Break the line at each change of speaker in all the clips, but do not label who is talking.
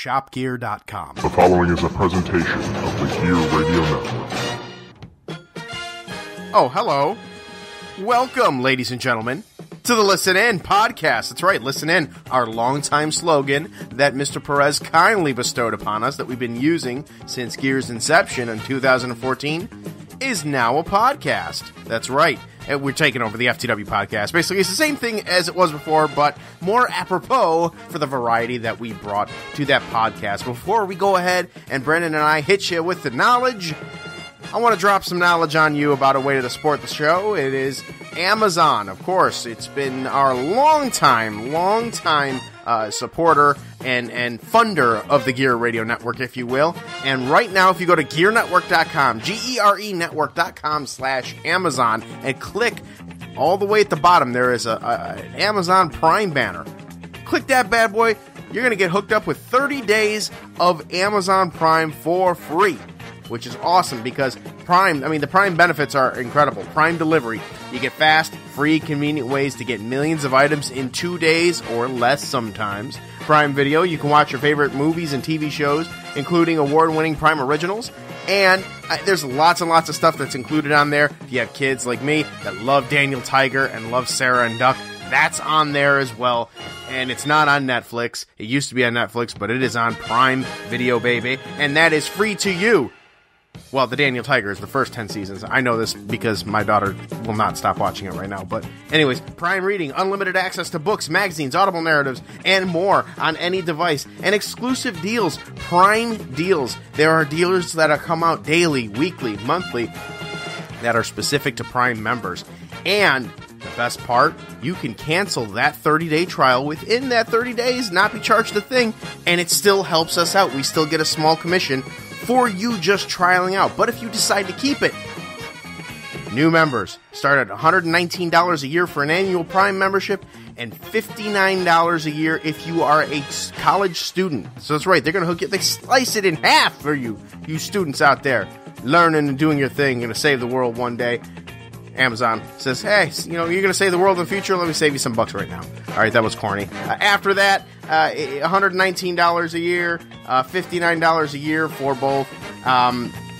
shopgear.com.
The following is a presentation of the Gear Radio Network.
Oh, hello. Welcome, ladies and gentlemen, to the Listen In podcast. That's right, Listen In, our longtime slogan that Mr. Perez kindly bestowed upon us that we've been using since Gear's inception in 2014, is now a podcast. That's right. We're taking over the FTW podcast. Basically, it's the same thing as it was before, but more apropos for the variety that we brought to that podcast. Before we go ahead and Brendan and I hit you with the knowledge, I want to drop some knowledge on you about a way to support the show. It is Amazon, of course. It's been our long-time supporter and funder of the Gear Radio Network, if you will. And right now, if you go to gearnetwork.com, G-E-R-E network.com/Amazon, and click all the way at the bottom, there is an Amazon Prime banner. Click that bad boy. You're going to get hooked up with 30 days of Amazon Prime for free, which is awesome because the Prime benefits are incredible. Prime delivery. You get fast, free, convenient ways to get millions of items in 2 days or less sometimes. Prime Video, you can watch your favorite movies and TV shows, including award-winning Prime originals. And there's lots and lots of stuff that's included on there. If you have kids like me that love Daniel Tiger and love Sarah and Duck, that's on there as well. And it's not on Netflix. It used to be on Netflix, but it is on Prime Video, baby. And that is free to you. Well, the Daniel Tiger is the first 10 seasons. I know this because my daughter will not stop watching it right now. But anyways, Prime Reading, unlimited access to books, magazines, audible narratives, and more on any device. And exclusive deals, Prime deals. There are deals that come out daily, weekly, monthly that are specific to Prime members. And the best part, you can cancel that 30-day trial within that 30 days, not be charged a thing, and it still helps us out. We still get a small commission for you just trialing out. But if you decide to keep it, new members start at $119 a year for an annual Prime membership and $59 a year if you are a college student. So that's right, they're going to hook you. They slice it in half for you students out there learning and doing your thing, going to save the world one day. Amazon says, hey, you're going to save the world in the future. Let me save you some bucks right now. All right, that was corny. After that, $119 a year, $59 a year for both.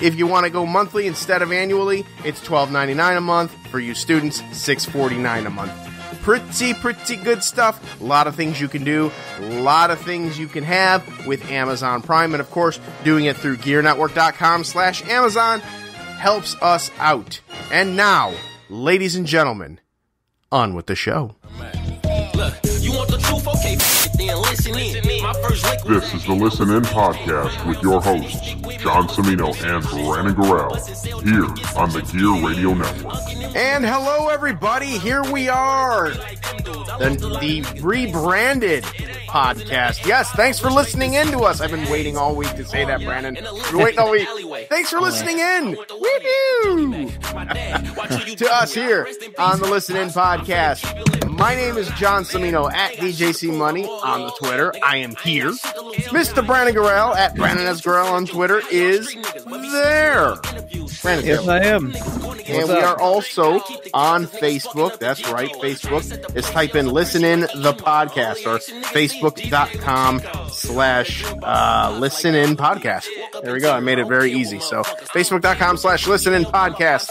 If you want to go monthly instead of annually, it's $12.99 a month. For you students, $6.49 a month. Pretty good stuff. A lot of things you can do. A lot of things you can have with Amazon Prime. And, of course, doing it through gearnetwork.com/Amazon helps us out. And now, ladies and gentlemen, on with the show.
This is the Listen In podcast with your hosts, John Cimino and Brandon Garrell, here on the Gear Radio Network.
And hello, everybody. Here we are, the rebranded podcast. Yes, thanks for listening in to us. I've been waiting all week to say that, Brandon. We're waiting all week. Thanks for listening in. Woo-hoo! To us here on the Listen In podcast. My name is John Cimino at DJC Money on the Twitter. I am here. Mr. Brandon Garrell at Brandon S. Garrell on Twitter is there. Brandon,
yes, I am.
And we are also on Facebook. That's right, Facebook. Just type in Listen In the Podcast or Facebook.com/Listen In Podcast. There we go. I made it very easy. So Facebook.com/Listen In Podcast.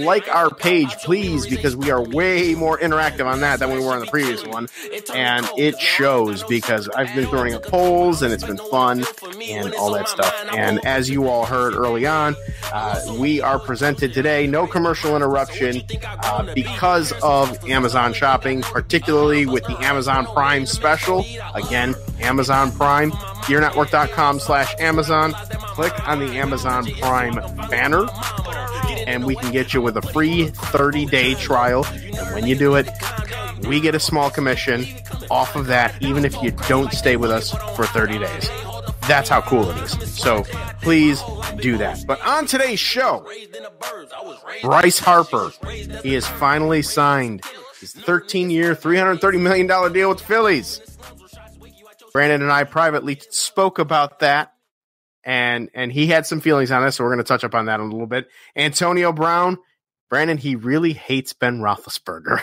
Like our page, please, because we are way more interactive on that than we were on the previous one. And it shows because I've been throwing up polls and it's been fun and all that stuff. And as you all heard early on, we are presented today, no commercial interruption, because of Amazon shopping, particularly with the Amazon Prime special. Again, Amazon Prime, gearnetwork.com/Amazon. Click on the Amazon Prime banner, and we can get you with a free 30-day trial. And when you do it, we get a small commission off of that, even if you don't stay with us for 30 days. That's how cool it is. So please do that. But on today's show, Bryce Harper, he has finally signed his 13-year, $330 million deal with the Phillies. Brandon and I privately spoke about that, and he had some feelings on it, so we're going to touch up on that a little bit. Antonio Brown Brandon, he really hates Ben Roethlisberger.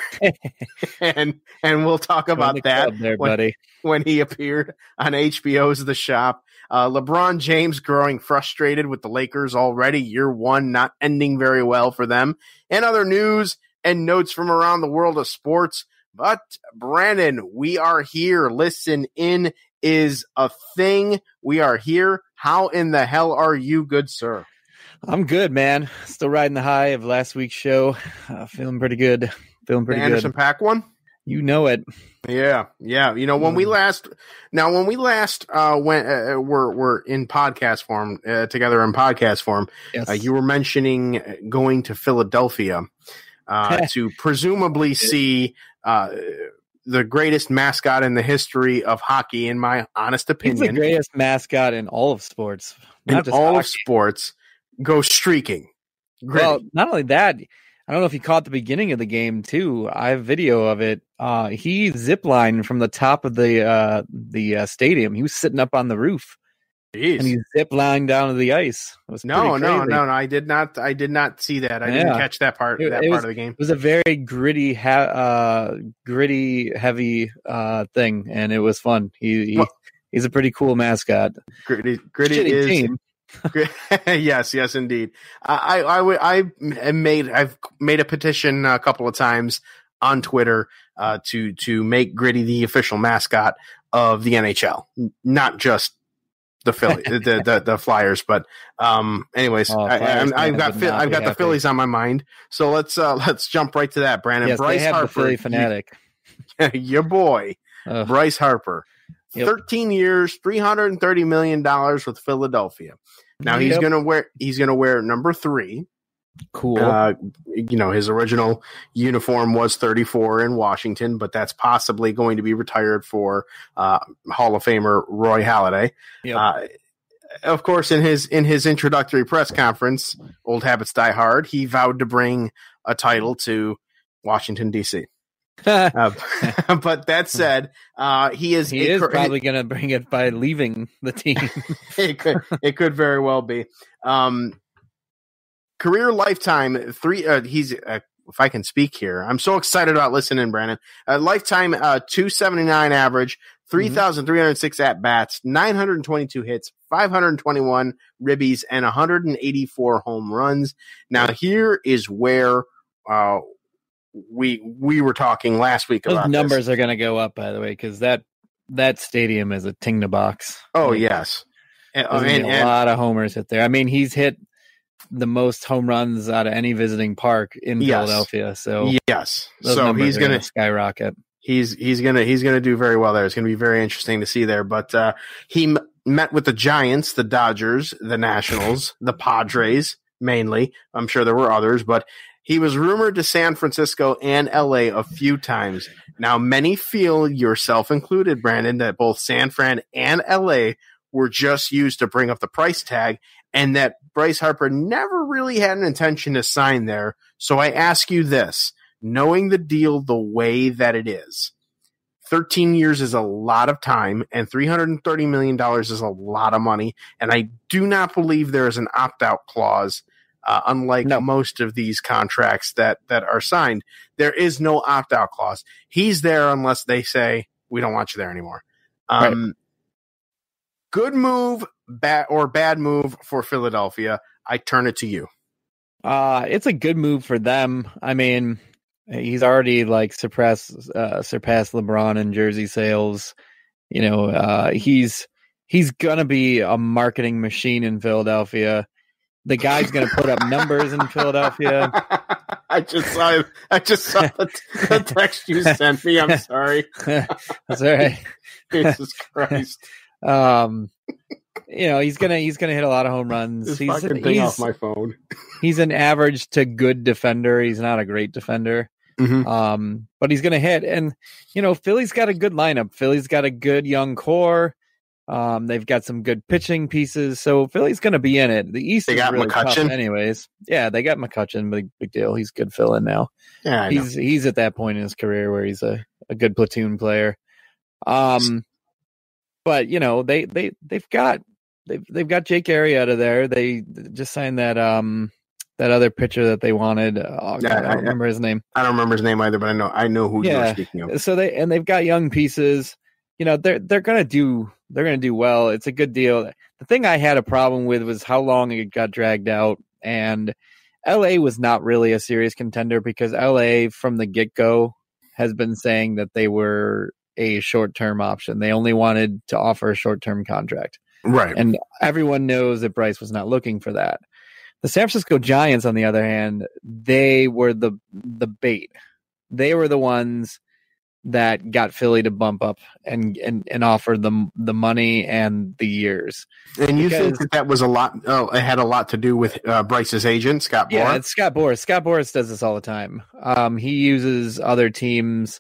and we'll talk about that
there, buddy.
When he appeared on HBO's The Shop. LeBron James growing frustrated with the Lakers already. Year one not ending very well for them. And other news and notes from around the world of sports. But, Brandon, we are here. Listen in is a thing. We are here. How in the hell are you, good sir?
I'm good, man. Still riding the high of last week's show. Feeling pretty good.
Anderson .Paak one?
You know it.
Yeah. You know, when we last were in podcast form, together in podcast form,
yes.
You were mentioning going to Philadelphia to presumably see the greatest mascot in the history of hockey, in my honest opinion.
He's the greatest mascot in all of sports.
Not just all hockey. Of sports. Go streaking. Gritty.
Well, not only that, I don't know if you caught the beginning of the game too. I have video of it. He ziplined from the top of the stadium. He was sitting up on the roof.
Jeez.
And he ziplined down to the ice. It was
no. I did not see that. I didn't catch that part. Part of the game.
It was a very gritty, heavy thing, and it was fun. He's a pretty cool mascot.
Gritty
Shitty
is.
Team.
Yes, indeed. I've made a petition a couple of times on Twitter to make Gritty the official mascot of the NHL, not just the Philly, the Flyers. But anyways, I've got the Phillies on my mind, so let's jump right to that. Brandon,
yes,
Bryce Harper,
the Philly fanatic,
your boy, Bryce Harper. Yep. 13 years, $330 million with Philadelphia. Now he's gonna wear number 3.
Cool.
His original uniform was 34 in Washington, but that's possibly going to be retired for Hall of Famer Roy Halladay.
Yep.
Of course, in his introductory press conference, old habits die hard. He vowed to bring a title to Washington D.C. But that said, he is
probably going to bring it by leaving the team.
it could very well be. Career lifetime 3. He's if I can speak here, I'm so excited about listening, Brandon. Lifetime 279 average, 3,306 at bats, 922 hits, 521 ribbies, and 184 home runs. Now here is where we were talking last week about
those numbers are going to go up, by the way, because that stadium is a ting to box.
Oh, yes.
And a lot of homers hit there. I mean, he's hit the most home runs out of any visiting park in Philadelphia. So
yes, so he's going to
skyrocket.
He's going to do very well there. It's going to be very interesting to see there. But he met with the Giants, the Dodgers, the Nationals, the Padres mainly. I'm sure there were others, but he was rumored to San Francisco and LA a few times. Now, many feel, yourself included, Brandon, that both San Fran and LA were just used to bring up the price tag, and that Bryce Harper never really had an intention to sign there. So I ask you this, knowing the deal the way that it is, 13 years is a lot of time, and $330 million is a lot of money, and I do not believe there is an opt-out clause. Unlike most of these contracts that are signed, there is no opt-out clause. He's there unless they say, we don't want you there anymore.
Right.
Good move, bad move for Philadelphia. I turn it to you.
It's a good move for them. I mean, he's already surpassed LeBron in jersey sales. He's going to be a marketing machine in Philadelphia. The guy's going to put up numbers in Philadelphia.
I just saw the text you sent me. I'm sorry.
That's all right.
Jesus Christ.
He's gonna hit a lot of home runs.
He's off my phone.
He's an average to good defender. He's not a great defender.
Mm-hmm.
But he's gonna hit. And Philly's got a good lineup. Philly's got a good young core. They've got some good pitching pieces, so Philly's going to be in it. The East is really tough anyways. Yeah, they got McCutchen, big deal. He's good fill-in now.
Yeah,
he's at that point in his career where he's a good platoon player. But they've got Jake Arrieta there. They just signed that that other pitcher that they wanted. I don't remember his name.
I don't remember his name either, but I know who you're speaking of.
So they've got young pieces. They're gonna do well. It's a good deal. The thing I had a problem with was how long it got dragged out, and LA was not really a serious contender because LA from the get-go has been saying that they were a short-term option. They only wanted to offer a short-term contract.
Right.
And everyone knows that Bryce was not looking for that. The San Francisco Giants, on the other hand, they were the bait. They were the ones that got Philly to bump up and offer them the money and the years.
And you think that was a lot? Oh, it had a lot to do with Bryce's agent, Scott Boras?
Yeah, it's Scott Boras. Scott Boras does this all the time. He uses other teams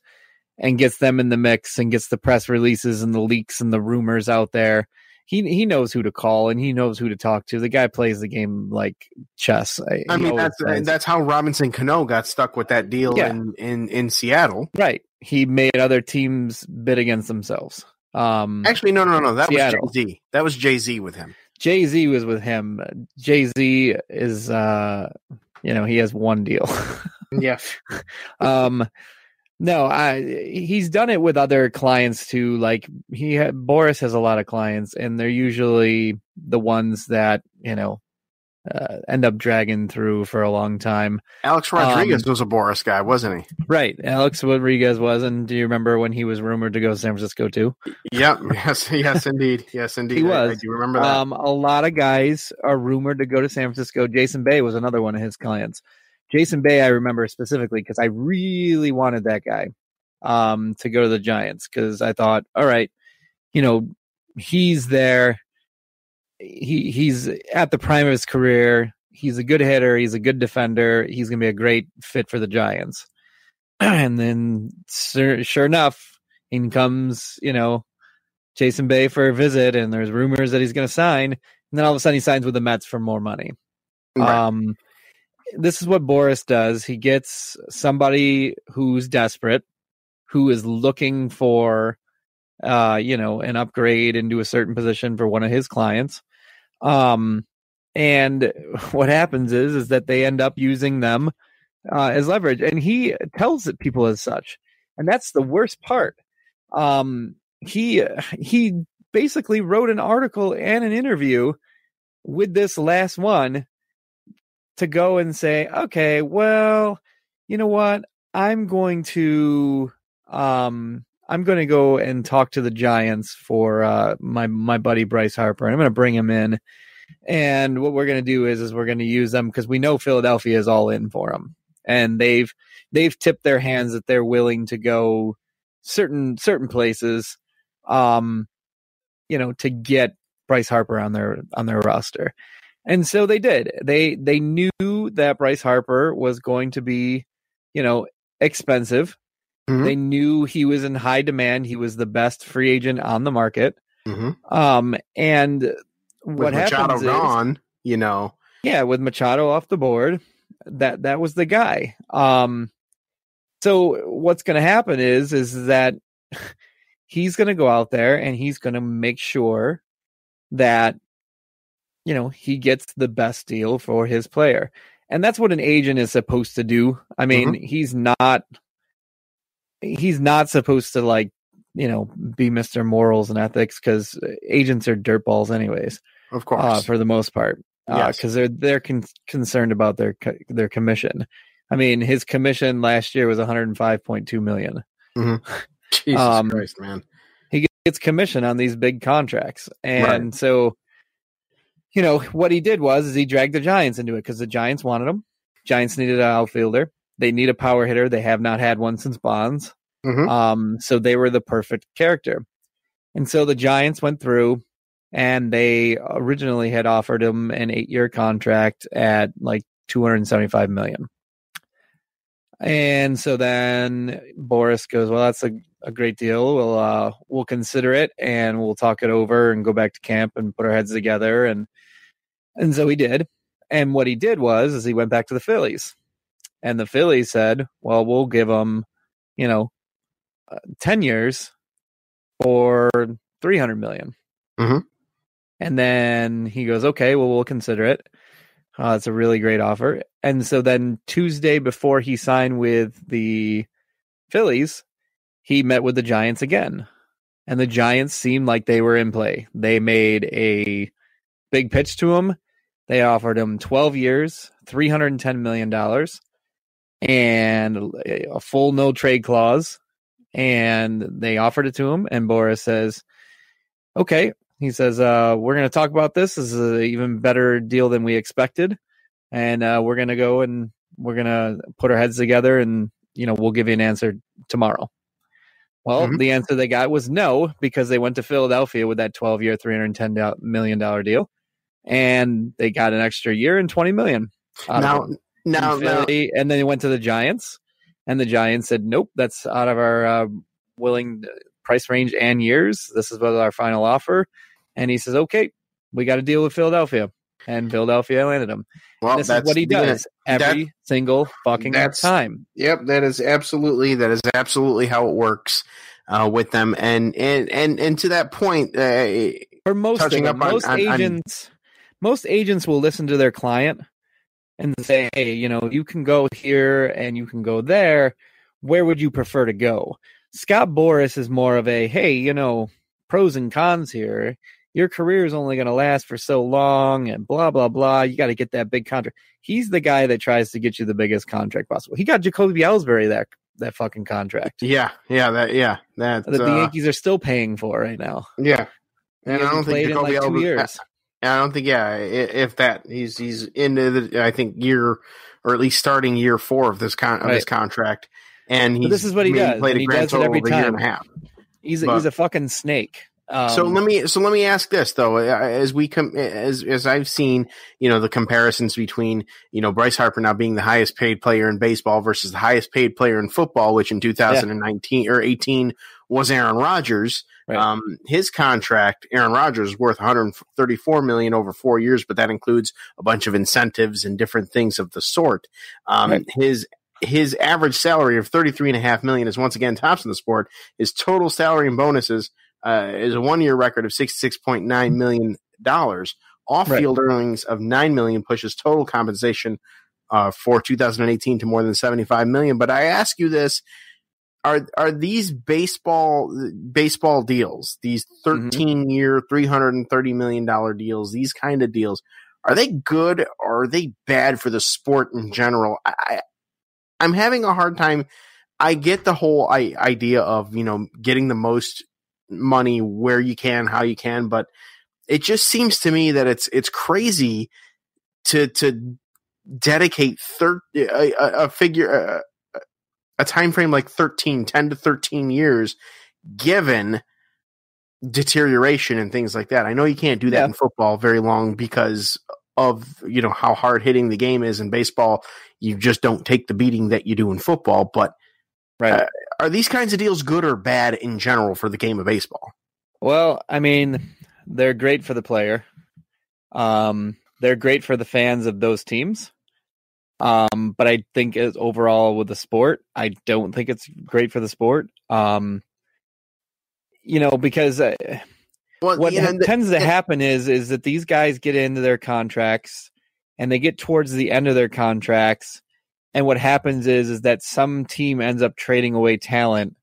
and gets them in the mix and gets the press releases and the leaks and the rumors out there. He knows who to call and he knows who to talk to. The guy plays the game like chess.
I mean, that's how Robinson Cano got stuck with that deal in Seattle.
Right. He made other teams bid against themselves.
Actually, no. That
Seattle.
was Jay-Z. That was Jay-Z with him.
Jay-Z was with him. Jay-Z is, he has one deal.
Yeah.
No, he's done it with other clients too. Like Boris has a lot of clients, and they're usually the ones that end up dragging through for a long time.
Alex Rodriguez was a Boris guy, wasn't he?
Right, Alex Rodriguez was. And do you remember when he was rumored to go to San Francisco too?
Yep. Yes, indeed. Yes, indeed.
He was.
I do remember that.
A lot of guys are rumored to go to San Francisco. Jason Bay was another one of his clients. Jason Bay, I remember specifically because I really wanted that guy to go to the Giants because I thought, all right, he's there. He's at the prime of his career. He's a good hitter. He's a good defender. He's going to be a great fit for the Giants. And then sure enough, in comes, Jason Bay for a visit, and there's rumors that he's going to sign. And then all of a sudden he signs with the Mets for more money. Right. This is what Boris does. He gets somebody who's desperate, who is looking for, an upgrade into a certain position for one of his clients. And what happens is that they end up using them as leverage. And he tells it people as such. And that's the worst part. He basically wrote an article and an interview with this last one to go and say, okay, well, you know what? I'm going to go and talk to the Giants for my buddy Bryce Harper. And I'm going to bring him in. And what we're going to do is we're going to use them because we know Philadelphia is all in for him. And they've tipped their hands that they're willing to go certain places, to get Bryce Harper on their roster. And so they did. They knew that Bryce Harper was going to be, expensive. Mm-hmm. They knew he was in high demand. He was the best free agent on the market. Mm-hmm. And what happens
gone,
with Machado off the board, that was the guy. So what's going to happen is that he's going to go out there and he's going to make sure that he gets the best deal for his player. And that's what an agent is supposed to do. I mean, mm-hmm. he's not supposed to be Mr. Morals and Ethics because agents are dirtballs anyways.
Of course.
For the most part. Because they're concerned about their commission. I mean, his commission last year was $105.2 million.
Mm-hmm. Jesus Christ, man.
He gets commission on these big contracts. And so, what he did was he dragged the Giants into it because the Giants wanted him. Giants needed an outfielder. They need a power hitter. They have not had one since Bonds. Mm-hmm. So they were the perfect character. And so the Giants went through and they originally had offered him an 8-year contract at $275 million. And so then Boris goes, well, that's a great deal. We'll consider it and we'll talk it over and go back to camp and put our heads together. And so he did. And what he did was he went back to the Phillies. And the Phillies said, well, we'll give him, 10 years for $300 million.
Mm-hmm.
And then he goes, okay, well, we'll consider it. It's a really great offer. And so then Tuesday before he signed with the Phillies, he met with the Giants again. And the Giants seemed like they were in play. They made a big pitch to him. They offered him 12 years, $310 million, and a full no trade clause. And they offered it to him. And Boris says, okay. He says, we're going to talk about this. This is an even better deal than we expected. And we're going to go and we're going to put our heads together and, we'll give you an answer tomorrow. Well, the answer they got was no, because they went to Philadelphia with that 12-year, $310 million deal. And they got an extra year and $20 million. Now, Philly, and then they went to the Giants. And the Giants said, nope, that's out of our willing price range and years. This is our final offer. And he says, okay, we got to deal with Philadelphia. And Philadelphia landed him. Well, and this is what he does every single fucking time.
Yep, that is absolutely how it works with them. And to that point,
for most agents will listen to their client and say, hey, you can go here and you can go there. Where would you prefer to go? Scott Boras is more of a, hey, pros and cons here. Your career is only going to last for so long and blah, blah, blah. You got to get that big contract. He's the guy that tries to get you the biggest contract possible. He got Jacoby Ellsbury that fucking contract.
That
the Yankees are still paying for right now.
Yeah. And I don't think Jacoby
in 2 years.
I don't think, if that he's into the, I think year, or at least starting year 4 of this his contract. And
this is what he does.
Played
he does it every time.
Year and a half.
He's a fucking snake.
So let me ask this though, as I've seen, the comparisons between, Bryce Harper now being the highest paid player in baseball versus the highest paid player in football, which in 2019 or 18 was Aaron Rodgers. Right. His contract, Aaron Rodgers, is worth $134 million over 4 years, but that includes a bunch of incentives and different things of the sort. Right. His average salary of $33.5 million is once again tops in the sport. His total salary and bonuses is a 1-year record of $66.9 million. Off-field earnings of $9 million pushes total compensation for 2018 to more than $75 million. But I ask you this: Are these baseball deals, these 13-year, $330 million deals, these kind of deals, are they good or are they bad for the sport in general? I'm having a hard time. I get the whole idea of getting the most money where you can, how you can, but it just seems to me that it's crazy to dedicate a time frame like 10 to 13 years, given deterioration and things like that. I know you can't do that in football very long because of how hard hitting the game is. In baseball, you just don't take the beating that you do in football. But are these kinds of deals good or bad in general for the game of baseball?
Well, I mean, they're great for the player. They're great for the fans of those teams. But I think overall with the sport, I don't think it's great for the sport. Because what tends to happen is that these guys get into their contracts and they get towards the end of their contracts. And what happens is that some team ends up trading away talent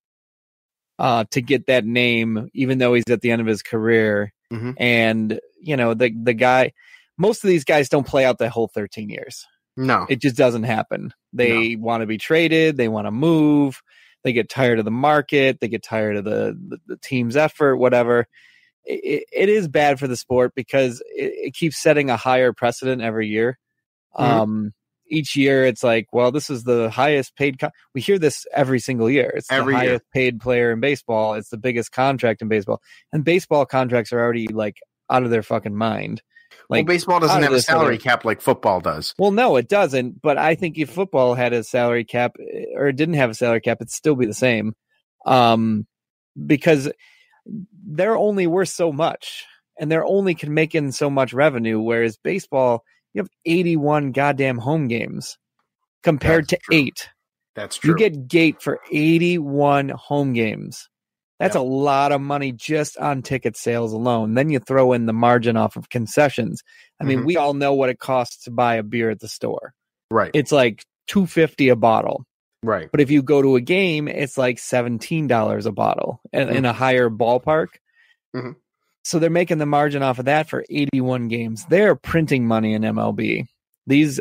to get that name, even though he's at the end of his career. Mm-hmm. And, the guy, most of these guys don't play out the whole 13 years.
No,
it just doesn't happen. They want to be traded. They want to move. They get tired of the market. They get tired of the team's effort, whatever. It is bad for the sport because it keeps setting a higher precedent every year. Mm-hmm. Each year it's like, well, this is the highest paid. We hear this every single year. It's the highest paid player in baseball. It's the biggest contract in baseball. And baseball contracts are already like out of their fucking mind. Like,
baseball doesn't have a salary cap like football does.
Well, no, it doesn't. But I think if football had a salary cap or it didn't have a salary cap, it'd still be the same. Because they're only worth so much and they're only can make in so much revenue. Whereas baseball, you have 81 goddamn home games compared to 8.
That's true.
You get gate for 81 home games. That's a lot of money just on ticket sales alone. Then you throw in the margin off of concessions. I mean, we all know what it costs to buy a beer at the store.
Right.
It's like $2.50 a bottle.
Right.
But if you go to a game, it's like $17 a bottle in a higher ballpark. So they're making the margin off of that for 81 games. They're printing money in MLB.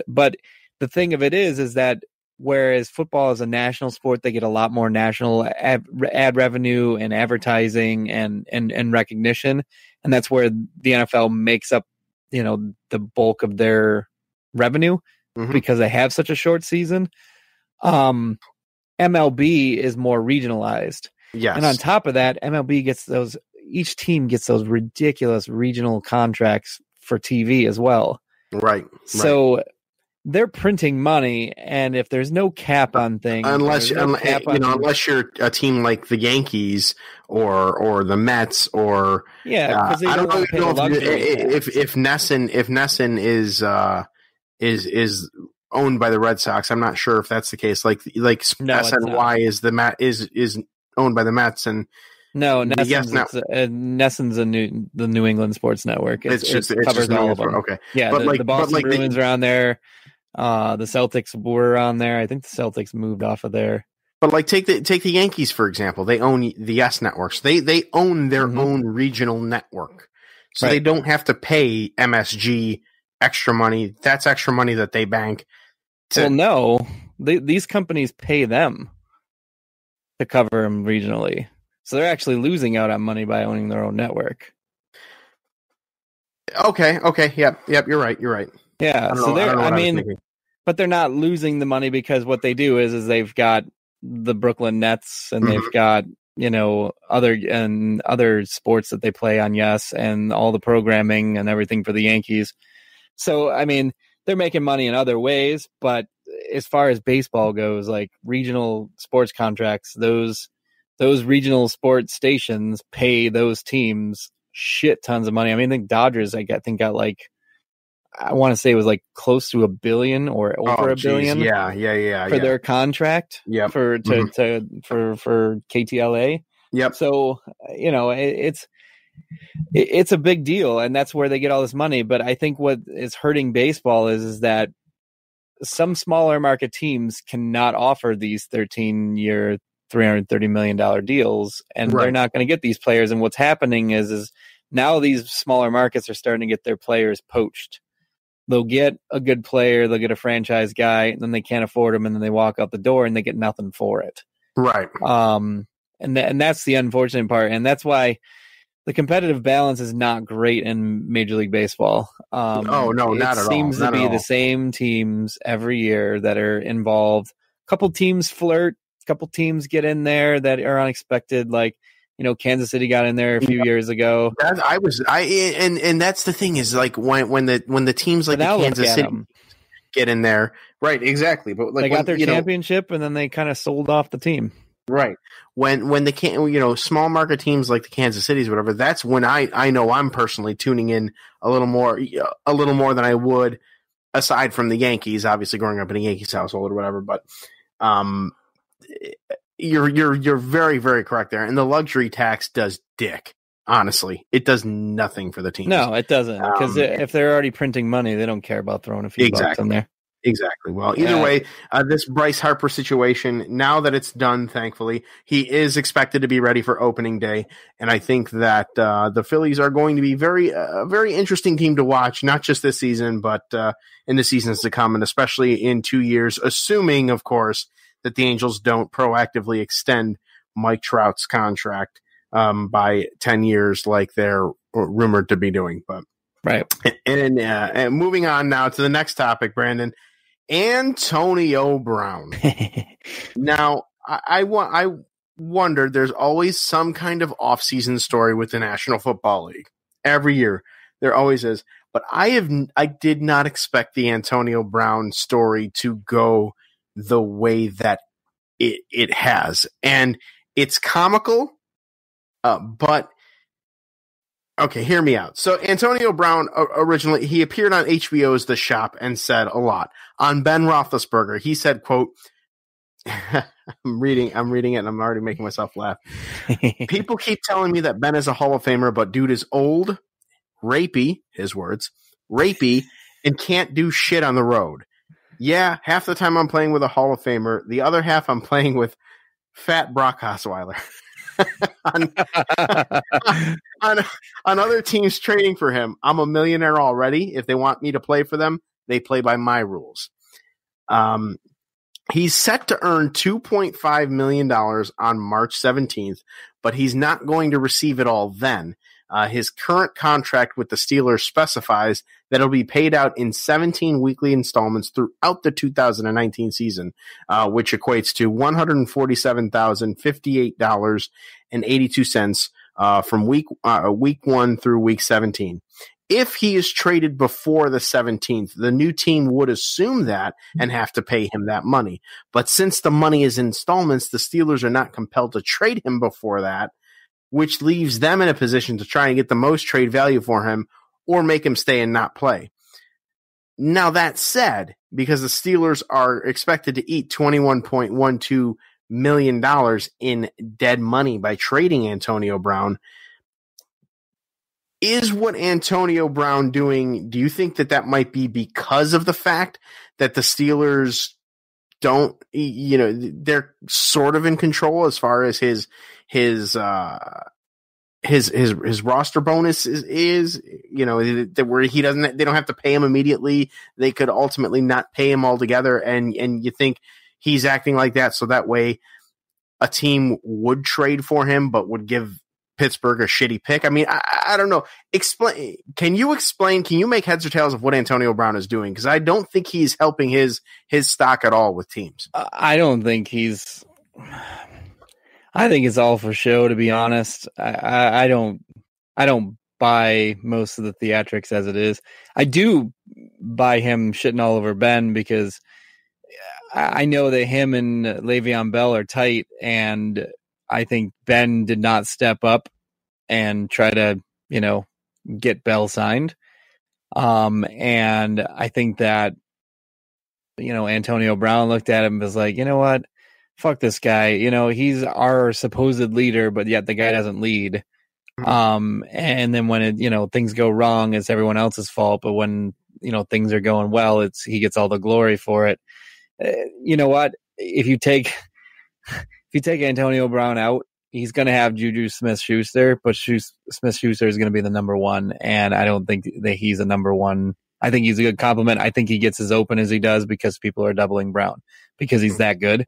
But the thing of it is that whereas football is a national sport, they get a lot more national ad revenue and advertising and recognition. And that's where the NFL makes up, the bulk of their revenue because they have such a short season. MLB is more regionalized.
Yes.
And on top of that, each team gets those ridiculous regional contracts for TV as well.
Right.
So they're printing money, and if there's no cap on things, unless
you're a team like the Yankees or the Mets or
I don't know
if Nesson is owned by the Red Sox. I'm not sure if that's the case. Like SNY is owned by the Mets, and
Nesson's the New England Sports Network. It covers all of them.
Okay,
yeah, the Boston Bruins are on there. The Celtics were on there. I think the Celtics moved off of there.
But take the Yankees for example. They own the S networks. They own their own regional network, so they don't have to pay MSG extra money. That's extra money that they bank. These companies pay them to cover them regionally. So they're actually losing out on money by owning their own network. Okay. Yep. You're right. Yeah. But they're not losing the money because what they do is they've got the Brooklyn Nets and they've got, other sports that they play on Yes and all the programming and everything for the Yankees. So, I mean, they're making money in other ways, but as far as baseball goes, like regional sports contracts, those regional sports stations pay those teams shit tons of money. I mean, I think Dodgers, I think I want to say it was like close to $1 billion or over $1 billion. Yeah. For their contract. Yeah. For KTLA. Yep. So, it's a big deal, and that's where they get all this money. But I think what is hurting baseball is that some smaller market teams cannot offer these 13-year, $330 million deals, and they're not going to get these players. And what's happening is now these smaller markets are starting to get their players poached. They'll get a good player, they'll get a franchise guy, and then they can't afford him, and then they walk out the door and they get nothing for it. Right. And that's the unfortunate part, and that's why the competitive balance is not great in Major League Baseball. Not at all. It seems to be the same teams every year that are involved. A couple teams flirt, a couple teams get in there that are unexpected, like Kansas City got in there a few years ago. And that's the thing is like when the teams like the Kansas City get in there, right? Exactly. But like
they got their championship and then they kind of sold off the team.
Right. When the small market teams like the Kansas Cities, whatever, that's when I know I'm personally tuning in a little more than I would aside from the Yankees, obviously growing up in a Yankees household or whatever. But you're very, very correct there. And the luxury tax does dick. Honestly, it does nothing for the teams.
No, it doesn't. Because if they're already printing money, they don't care about throwing a few bucks in there.
Exactly. Well, either way, this Bryce Harper situation, now that it's done, thankfully, he is expected to be ready for opening day. And I think that the Phillies are going to be a very interesting team to watch, not just this season, but in the seasons to come, and especially in 2 years, assuming, of course, that the Angels don't proactively extend Mike Trout's contract by 10 years like they're rumored to be doing. But right. And moving on now to the next topic, Brandon. Antonio Brown. Now, I wonder, there's always some kind of off-season story with the National Football League. Every year, there always is. But I did not expect the Antonio Brown story to go the way that it has. And it's comical, but okay, hear me out. So Antonio Brown originally, he appeared on HBO's The Shop and said a lot. On Ben Roethlisberger, he said, quote, I'm reading it, and I'm already making myself laugh. People keep telling me that Ben is a Hall of Famer, but dude is old, rapey, his words, rapey, and can't do shit on the road. Yeah, half the time I'm playing with a Hall of Famer. The other half I'm playing with fat Brock Osweiler. on other teams trading for him, I'm a millionaire already. If they want me to play for them, they play by my rules. He's set to earn $2.5 million on March 17th, but he's not going to receive it all then. His current contract with the Steelers specifies that it'll be paid out in 17 weekly installments throughout the 2019 season, which equates to $147,058.82 from week 1 through week 17. If he is traded before the 17th, the new team would assume that and have to pay him that money. But since the money is installments, the Steelers are not compelled to trade him before that, which leaves them in a position to try and get the most trade value for him or make him stay and not play. Now, that said, because the Steelers are expected to eat $21.12 million in dead money by trading Antonio Brown, is what Antonio Brown doing, do you think that might be because of the fact that the Steelers don't, they're sort of in control as far as his roster bonus is where they don't have to pay him immediately. They could ultimately not pay him altogether. And you think he's acting like that so that way a team would trade for him, but would give Pittsburgh a shitty pick? I mean, I don't know. Can you make heads or tails of what Antonio Brown is doing? Because I don't think he's helping his stock at all with teams.
I don't think he's. I think it's all for show, to be honest. I don't buy most of the theatrics as it is. I do buy him shitting all over Ben because I know that him and Le'Veon Bell are tight, and I think Ben did not step up and try to, get Bell signed. And I think that, Antonio Brown looked at him and was like, you know what? Fuck this guy. He's our supposed leader, but yet the guy doesn't lead. And then when things go wrong, it's everyone else's fault. But when, things are going well, he gets all the glory for it. You know what? If you take Antonio Brown out, he's going to have Juju Smith-Schuster, but Smith-Schuster is going to be the number one, and I don't think that he's a number one. I think he's a good compliment. I think he gets as open as he does because people are doubling Brown because he's that good.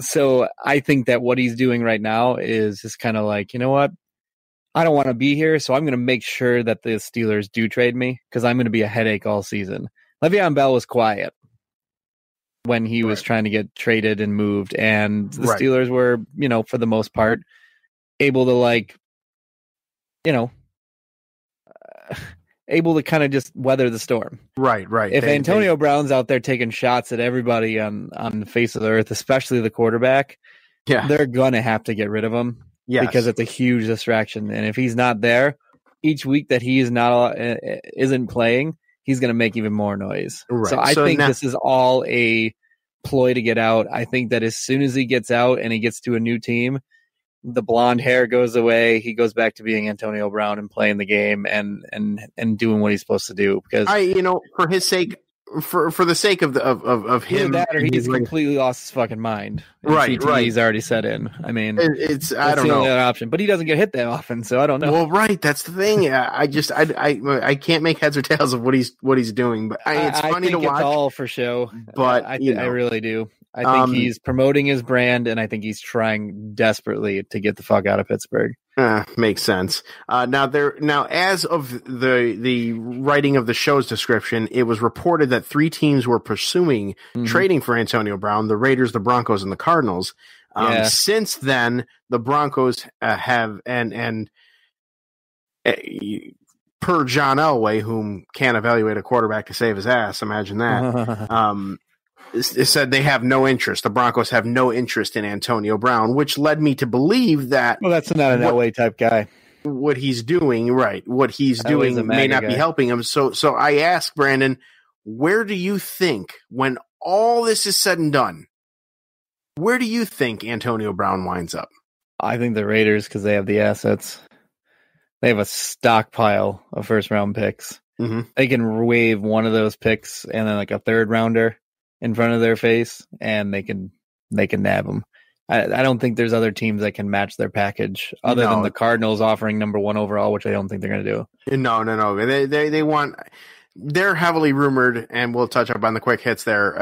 So I think that what he's doing right now is just kind of like, you know what? I don't want to be here, so I'm going to make sure that the Steelers do trade me because I'm going to be a headache all season. Le'Veon Bell was quiet when he was trying to get traded and moved, and the Steelers were, for the most part, able to able to kind of just weather the storm. Right. If Antonio Brown's out there taking shots at everybody on the face of the earth, especially the quarterback, they're going to have to get rid of him because it's a huge distraction. And if he's not there each week that he isn't playing, he's going to make even more noise. Right. So I think this is all a ploy to get out. I think that as soon as he gets out and he gets to a new team, the blonde hair goes away. He goes back to being Antonio Brown and playing the game and doing what he's supposed to do. Because
for his sake, for the sake of him,
that or he's completely lost his fucking mind. He's already set in. I mean,
I don't know.
Only other option, but he doesn't get hit that often, so I don't know.
Well, right, that's the thing. I can't make heads or tails of what he's doing, but it's funny to watch.
It's all for show,
but
I really do. I think he's promoting his brand, and I think he's trying desperately to get the fuck out of Pittsburgh.
Makes sense. Now, as of the writing of the show's description, it was reported that 3 teams were pursuing trading for Antonio Brown: the Raiders, the Broncos, and the Cardinals. Since then, the Broncos have and per John Elway, whom can't evaluate a quarterback to save his ass. Imagine that. It said they have no interest. The Broncos have no interest in Antonio Brown, which led me to believe that.
Well, that's not an Elway type guy.
What he's doing, what he's doing may not be helping him. So I asked Brandon, where do you think, when all this is said and done, where do you think Antonio Brown winds up?
I think the Raiders, because they have the assets. They have a stockpile of first-round picks.
Mm-hmm.
They can wave one of those picks and then like a third-rounder in front of their face, and they can nab them. I don't think there's other teams that can match their package other than the Cardinals offering number 1 overall, which I don't think they're going to do.
No. They want. They're heavily rumored, and we'll touch up on the quick hits there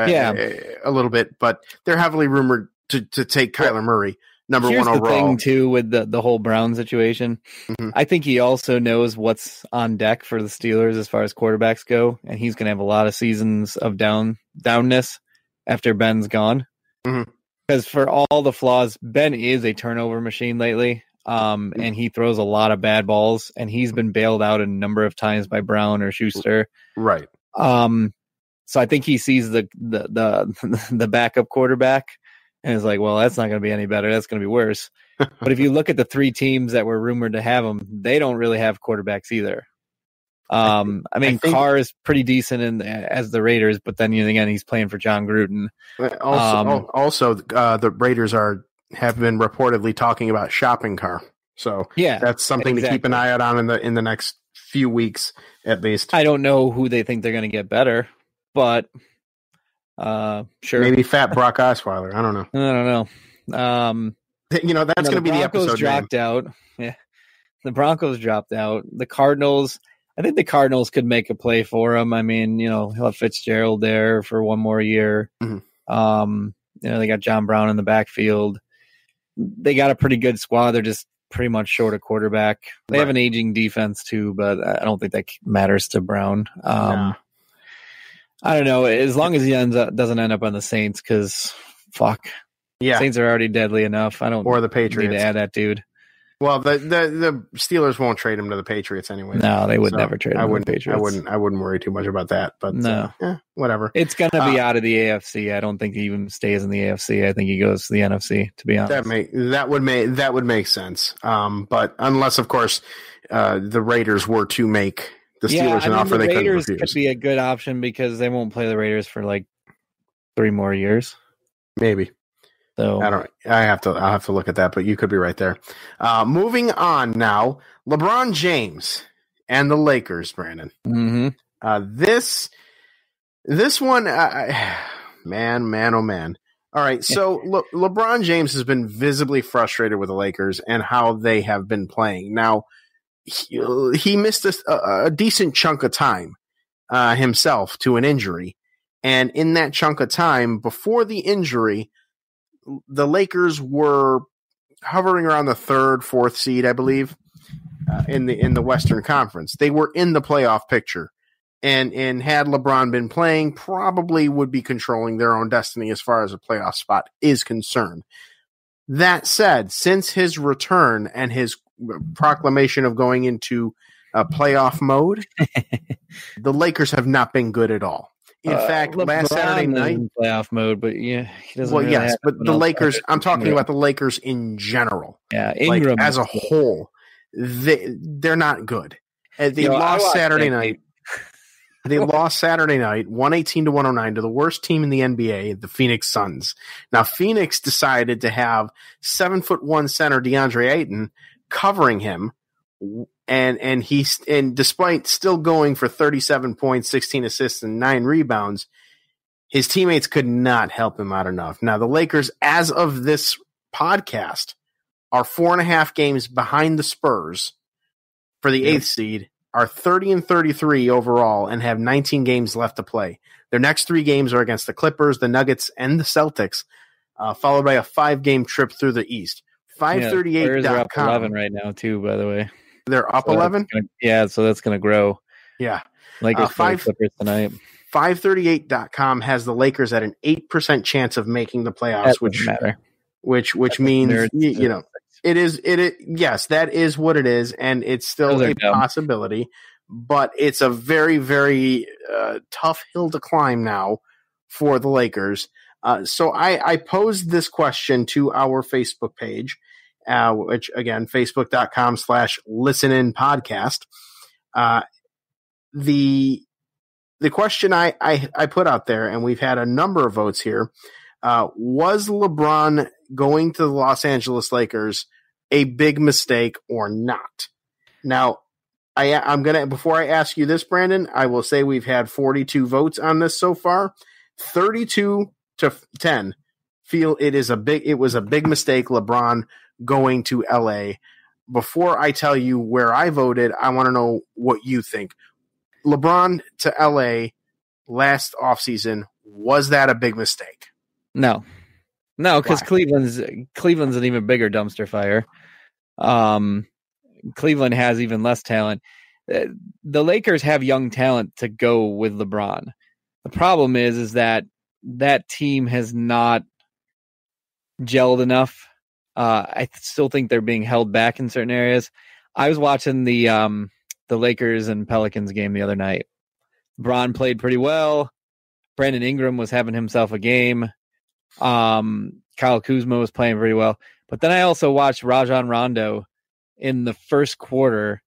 a little bit, but they're heavily rumored to take Kyler Murray, number 1 overall.
Here's the thing, too, with the whole Brown situation.
Mm-hmm.
I think he also knows what's on deck for the Steelers as far as quarterbacks go, and he's going to have a lot of seasons of downness after Ben's gone.
Mm-hmm.
Because for all the flaws, Ben is a turnover machine lately, and he throws a lot of bad balls, and he's been bailed out a number of times by Brown or Schuster.
Right.
So I think he sees the backup quarterback and is like, well, that's not going to be any better. That's going to be worse. But if you look at the 3 teams that were rumored to have him, they don't really have quarterbacks either. I think Carr is pretty decent as the Raiders, but then again, he's playing for John Gruden.
Also, the Raiders have been reportedly talking about shopping Carr, so that's something to keep an eye out on in the next few weeks at least.
I don't know who they think they're going to get better, but sure,
maybe fat Brock Osweiler. I don't know. That's going to be the episode.
Dropped out. Yeah, the Broncos dropped out. The Cardinals. I think the Cardinals could make a play for him. I mean, he'll have Fitzgerald there for 1 more year.
Mm-hmm.
They got John Brown in the backfield. They got a pretty good squad. They're just pretty much short a quarterback. They have an aging defense too, but I don't think that matters to Brown. I don't know. As long as he doesn't end up on the Saints, because Saints are already deadly enough. I don't
or the Patriots
need to add that dude.
Well, the Steelers won't trade him to the Patriots anyway.
No, they would never trade him to the
I
Patriots.
wouldn't worry too much about that. But
no,
whatever.
It's gonna be out of the AFC. I don't think he even stays in the AFC. I think he goes to the NFC. To be honest,
that would make sense. But unless, of course, the Raiders were to make the Steelers an offer, they couldn't refuse.
The Raiders could be a good option because they won't play the Raiders for like 3 more years,
maybe.
So
I'll have to look at that, but you could be right there. Moving on now, LeBron James and the Lakers, Brandon.
Mm-hmm.
This one, man, oh man. All right, so LeBron James has been visibly frustrated with the Lakers and how they have been playing. Now, he missed a decent chunk of time himself to an injury, and in that chunk of time before the injury, the Lakers were hovering around the 3rd, 4th seed, I believe, in the Western Conference. They were in the playoff picture, and had LeBron been playing, probably would be controlling their own destiny as far as a playoff spot is concerned. That said, since his return and his proclamation of going into playoff mode, the Lakers have not been good at all. In fact, last Saturday night,
in playoff mode, but he doesn't.
Well, yes, but the Lakers. I'm talking about the Lakers in general.
Yeah, Ingram
as a whole, they're not good. They lost Saturday night. They lost Saturday night, 118-109 to the worst team in the NBA, the Phoenix Suns. Now, Phoenix decided to have 7'1" center DeAndre Ayton covering him. And despite still going for 37 points, 16 assists, and 9 rebounds, his teammates could not help him out enough. Now, the Lakers, as of this podcast, are 4.5 games behind the Spurs for the 8th seed, are 30-33 overall, and have 19 games left to play. Their next 3 games are against the Clippers, the Nuggets, and the Celtics, followed by a 5-game trip through the East. 538.com.
They're up 11 right now, too, by the way.
They're up 11?
So that's going to grow.
Yeah.
Lakers Clippers tonight.
538.com has the Lakers at an 8% chance of making the playoffs, which means, yes, that is what it is, and it's still a possibility, but it's a very, very tough hill to climb now for the Lakers. So I posed this question to our Facebook page, which again, facebook.com/listeninpodcast. The the question I put out there, and we've had a number of votes here, was LeBron going to the Los Angeles Lakers a big mistake or not? Now, I'm going to, before I ask you this, Brandon, I will say we've had 42 votes on this so far. 32 to 10 feel it was a big mistake, LeBron going to LA. Before I tell you where I voted, I want to know what you think. LeBron to LA last offseason, was that a big mistake?
No, because Cleveland's an even bigger dumpster fire. Cleveland has even less talent. The Lakers have young talent to go with LeBron. The problem is that team has not gelled enough. I still think they're being held back in certain areas. I was watching the Lakers and Pelicans game the other night. LeBron played pretty well. Brandon Ingram was having himself a game. Kyle Kuzma was playing pretty well. But then I also watched Rajon Rondo in the first quarter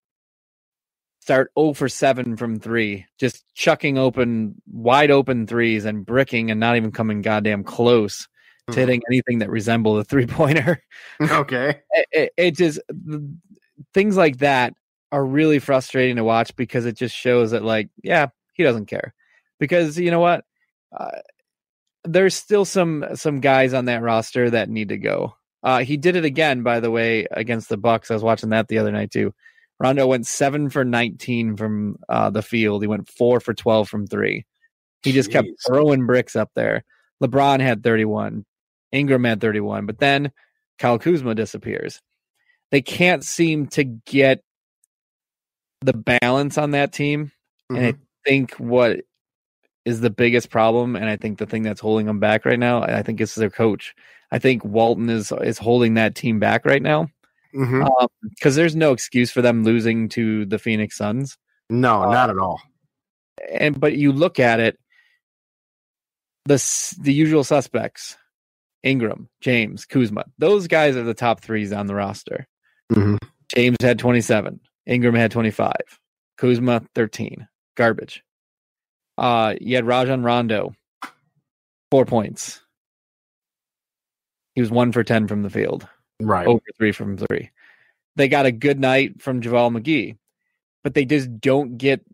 start 0 for 7 from 3, just chucking wide open threes and bricking and not even coming goddamn close to hitting anything that resembled a 3-pointer.
Okay.
It just, things like that are really frustrating to watch because it just shows that, like, yeah, he doesn't care. Because you know what? There's still some guys on that roster that need to go. He did it again, by the way, against the Bucks. I was watching that the other night too. Rondo went 7 for 19 from the field. He went 4 for 12 from 3. He just kept throwing bricks up there. LeBron had 31. Ingram had 31. But then Kyle Kuzma disappears. They can't seem to get the balance on that team. And I think what is the biggest problem, and I think the thing that's holding them back right now, I think it's their coach. I think Walton is holding that team back right now. Because there's no excuse for them losing to the Phoenix Suns.
No, not at all.
But you look at it, the usual suspects: Ingram, James, Kuzma. Those guys are the top threes on the roster. James had 27. Ingram had 25. Kuzma 13. Garbage. You had Rajon Rondo, 4 points. He was 1 for 10 from the field.
Right.
Over 3 from 3. They got a good night from JaVale McGee, but they just don't get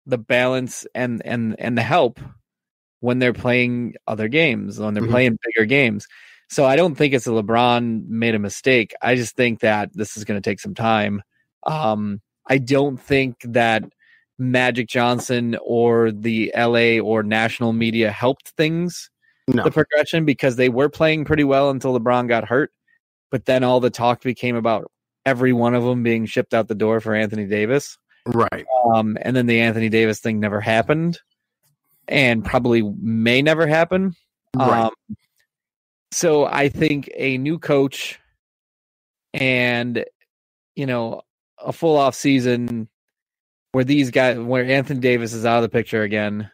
the balance and the help when they're playing other games, when they're playing bigger games. So I don't think it's a LeBron made a mistake. I just think that this is going to take some time. I don't think that Magic Johnson or the LA or national media helped things, the progression, because they were playing pretty well until LeBron got hurt. But then all the talk became about every one of them being shipped out the door for Anthony Davis.
Right.
And then the Anthony Davis thing never happened and probably may never happen.
Right.
So I think a new coach and, a full off season where where Anthony Davis is out of the picture again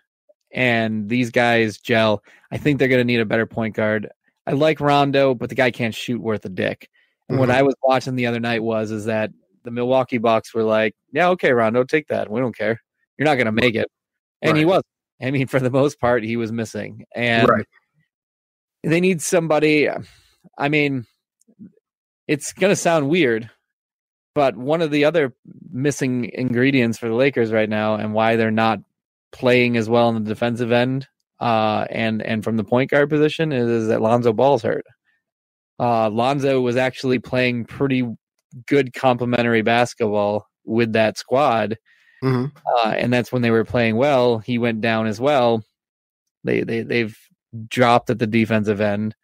and these guys gel, I think they're going to need a better point guard. I like Rondo, but the guy can't shoot worth a dick. And what I was watching the other night is that the Milwaukee Bucks were like, yeah, okay, Rondo, take that. We don't care. You're not going to make it. And he wasn't. I mean, for the most part, he was missing. And they need somebody. I mean, it's going to sound weird, but one of the other missing ingredients for the Lakers right now and why they're not playing as well on the defensive end and from the point guard position is that Lonzo Ball's hurt. Lonzo was actually playing pretty good complementary basketball with that squad. And that's when they were playing well. He went down as well. They've dropped at the defensive end.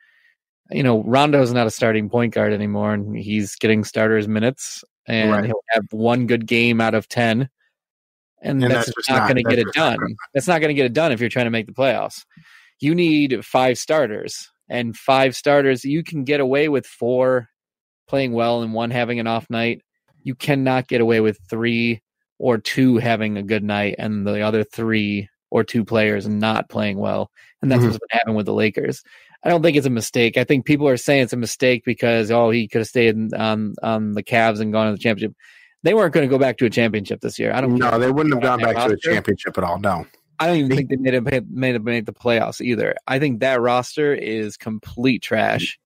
Rondo's not a starting point guard anymore, and he's getting starters minutes, and he'll have one good game out of 10. And that's not going to get it done. That's not going to get it done if you're trying to make the playoffs. You need 5 starters, and 5 starters, you can get away with 4 playing well and 1 having an off night. You cannot get away with 3 or 2 having a good night and the other 3 or 2 players not playing well. And that's what's been happening with the Lakers. I don't think it's a mistake. I think people are saying it's a mistake because, he could have stayed on the Cavs and gone to the championship. They weren't going to go back to a championship this year.
No, they wouldn't have gone back to a championship at all. No.
I don't even think they made the playoffs either. I think that roster is complete trash.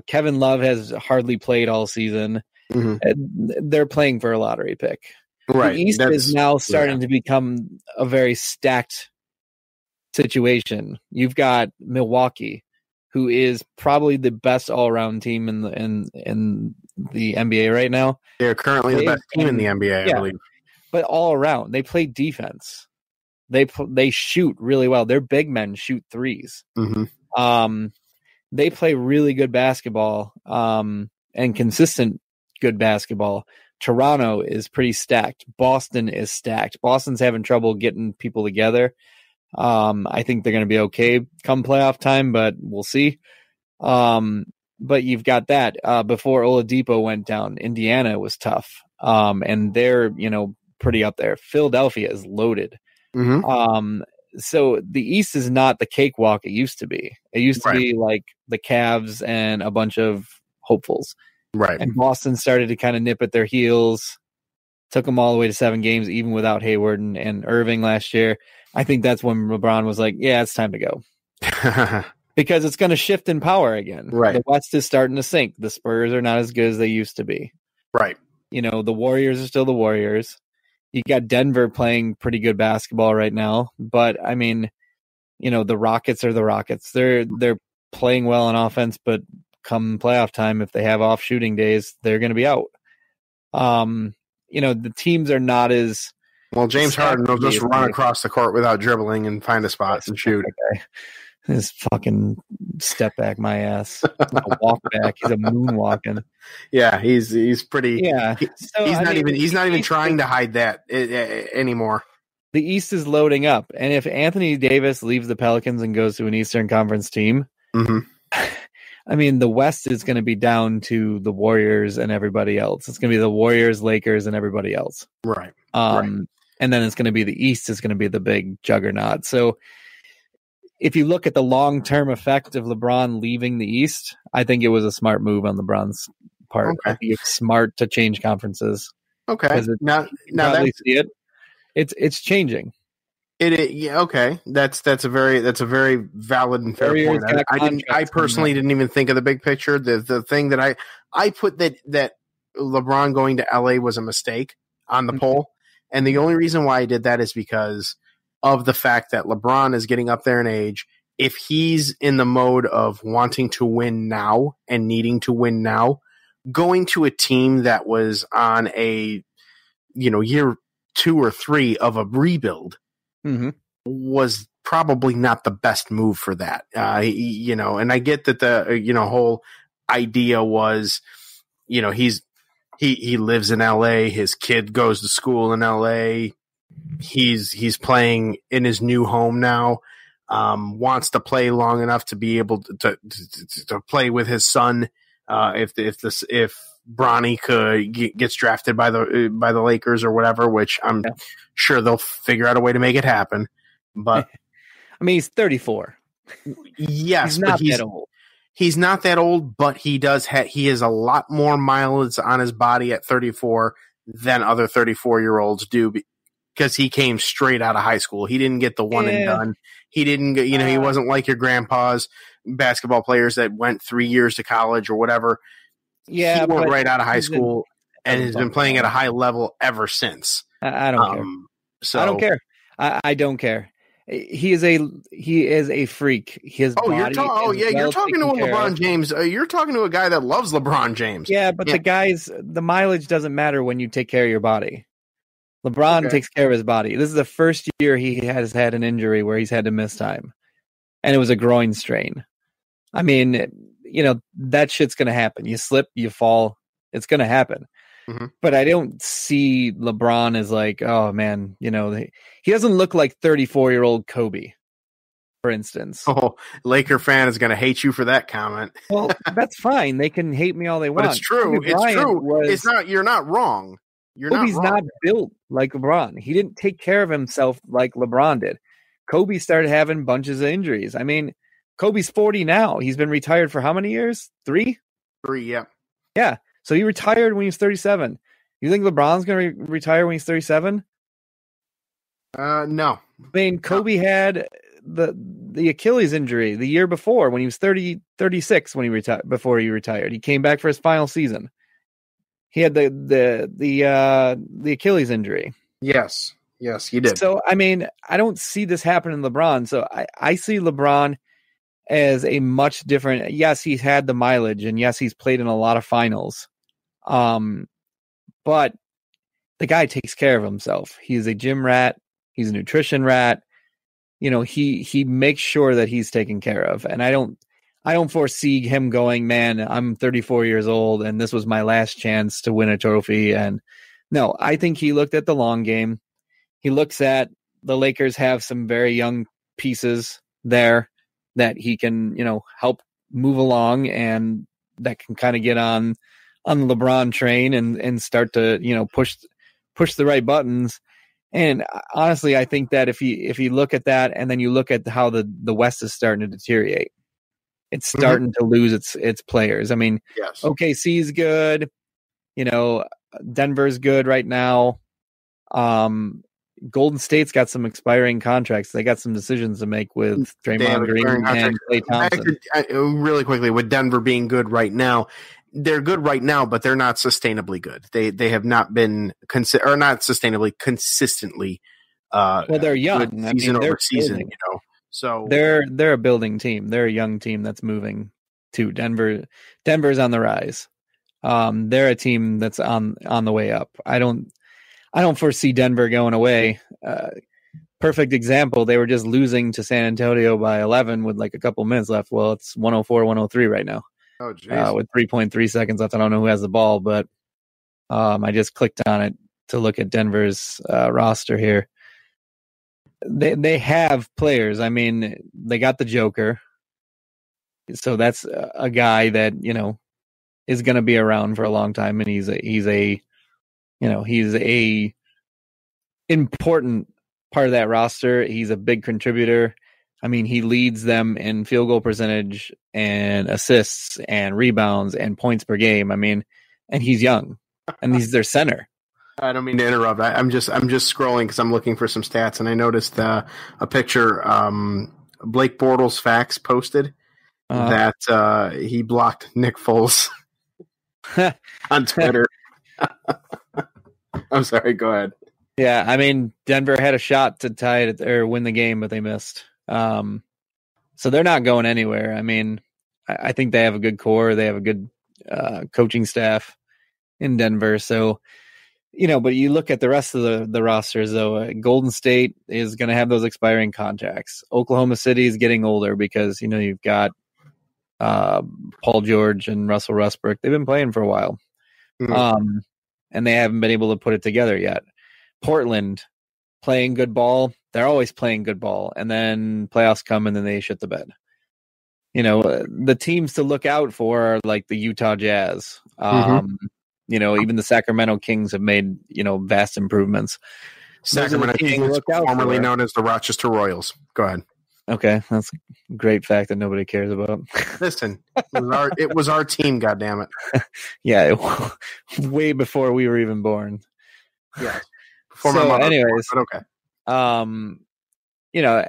Kevin Love has hardly played all season. They're playing for a lottery pick.
Right.
The East is now starting to become a very stacked situation. You've got Milwaukee, who is probably the best all-around team in the NBA right now.
They're currently the best team in the NBA, I believe.
But all around, they play defense. They shoot really well. Their big men shoot threes. They play really good basketball and consistent good basketball. Toronto is pretty stacked. Boston is stacked. Boston's having trouble getting people together. I think they're going to be okay come playoff time, but we'll see. But you've got that. Before Oladipo went down, Indiana was tough. And they're, pretty up there. Philadelphia is loaded. So the East is not the cakewalk it used to be. It used to be like the Cavs and a bunch of hopefuls. Right. And Boston started to kind of nip at their heels, took them all the way to 7 games, even without Hayward and Irving last year. I think that's when LeBron was like, yeah, it's time to go. Because it's going to shift in power again. Right. The West is starting to sink. The Spurs are not as good as they used to be. Right. The Warriors are still the Warriors. You got Denver playing pretty good basketball right now. But, I mean, the Rockets are the Rockets. They're playing well on offense, but come playoff time, if they have off shooting days, they're going to be out. The teams are not as
well. James Harden will just run across the court without dribbling and find a spot and shoot.
His fucking step back my ass. Walk back. He's a moonwalking.
Yeah, he's pretty. Yeah, he's not even trying to hide that anymore.
The East is loading up, and if Anthony Davis leaves the Pelicans and goes to an Eastern Conference team, I mean, the West is going to be down to the Warriors and everybody else. It's going to be the Warriors, Lakers, and everybody else. Right. And then it's going to be the East is going to be the big juggernaut. So if you look at the long-term effect of LeBron leaving the East, I think it was a smart move on LeBron's part. Okay. I think it's smart to change conferences. Okay. Now that see it, it's changing.
Okay. That's a very valid and fair point. I personally didn't even think of the big picture. The thing that I put that LeBron going to LA was a mistake on the poll. And the only reason why I did that is because of the fact that LeBron is getting up there in age. If he's in the mode of wanting to win now and needing to win now, going to a team that was on a, year 2 or 3 of a rebuild was probably not the best move for that. And I get that the, whole idea was, he lives in LA. His kid goes to school in LA. He's playing in his new home now. Wants to play long enough to be able to play with his son. If Bronny gets drafted by the Lakers or whatever, which I'm sure they'll figure out a way to make it happen. But
I mean, he's 34.
Yes, he's not that old, but he has a lot more mileage on his body at 34 than other 34-year-olds do, because he came straight out of high school. He didn't get the one and done. He didn't, he wasn't like your grandpa's basketball players that went 3 years to college or whatever. Yeah, he went right out of high school and has been playing at a high level ever since.
I don't care. So I don't care. I don't care. He is a freak. His body
you're talking to a LeBron James. You're talking to a guy that loves LeBron James.
Yeah, but the mileage doesn't matter when you take care of your body. LeBron takes care of his body. This is the first year he has had an injury where he's had to miss time, and it was a groin strain. I mean, that shit's going to happen. You slip, you fall. It's going to happen. But I don't see LeBron as like, oh man, he doesn't look like 34-year-old Kobe, for instance.
Oh, Laker fan is going to hate you for that comment.
Well, that's fine. They can hate me all they want.
But it's true. It's true. It's not. You're not wrong.
Kobe's not built like LeBron. He didn't take care of himself like LeBron did. Kobe started having bunches of injuries. I mean, Kobe's 40 now. He's been retired for how many years? 3?
3, yeah.
Yeah. So he retired when he was 37. You think LeBron's going to retire when he's 37?
No.
I mean, Kobe had the Achilles injury the year before when he was 36 when he retired. Before he retired, he came back for his final season. He had the Achilles injury.
Yes, he did.
So, I mean, I don't see this happening to LeBron. So I see LeBron as a much different. Yes, he's had the mileage, and yes, he's played in a lot of finals. But the guy takes care of himself. He's a gym rat. He's a nutrition rat. You know, he makes sure that he's taken care of. And I don't foresee him going, man, I'm 34 years old and this was my last chance to win a trophy. And no, I think he looked at the long game. He looks at the Lakers have some very young pieces there that he can, you know, help move along and that can kind of get on the LeBron train and start to, you know, push the right buttons. And honestly, I think that if you look at that and then you look at how the West is starting to deteriorate, it's starting to lose its players. I mean,
yes.
OKC's good, you know, Denver's good right now. Golden State's got some expiring contracts. They got some decisions to make with Draymond Green and Klay Thompson.
Really quickly, with Denver being good right now, they're good right now, but they're not sustainably good. They have not been not sustainably consistently.
Well, they're young.
Season over season, you know. So
they're a building team. They're a young team that's moving to Denver. Denver's on the rise. They're a team that's on the way up. I don't foresee Denver going away. Perfect example. They were just losing to San Antonio by 11 with like a couple minutes left. Well, it's 104-103 right now.
Oh, geez.
With 3.3 seconds left. I don't know who has the ball, but I just clicked on it to look at Denver's roster here. They have players. I mean, they got the Joker. So that's a guy that, you know, is going to be around for a long time. And he's a important part of that roster. He's a big contributor. I mean, he leads them in field goal percentage and assists and rebounds and points per game. I mean, and he's young and he's their center.
I don't mean to interrupt. I'm just scrolling because I'm looking for some stats, and I noticed a picture Blake Bortles Facts posted that he blocked Nick Foles on Twitter. I'm sorry. Go ahead.
Yeah, I mean, Denver had a shot to tie it or win the game, but they missed. So they're not going anywhere. I mean, I think they have a good core. They have a good coaching staff in Denver. So, you know, but you look at the rest of the rosters, though. Golden State is going to have those expiring contracts. Oklahoma City is getting older because, you know, you've got Paul George and Russell Westbrook. They've been playing for a while. Mm-hmm. And they haven't been able to put it together yet. Portland playing good ball. They're always playing good ball. And then playoffs come and then they shit the bed. You know, the teams to look out for are like the Utah Jazz. You know, even the Sacramento Kings have made, you know, vast improvements.
Sacramento Kings, formerly known as the Rochester Royals. Go ahead.
Okay, that's a great fact that nobody cares about.
Listen, it was our team, goddammit.
Yeah, way before we were even born.
Yeah. Before my mother.
Anyways,
but okay.
You know,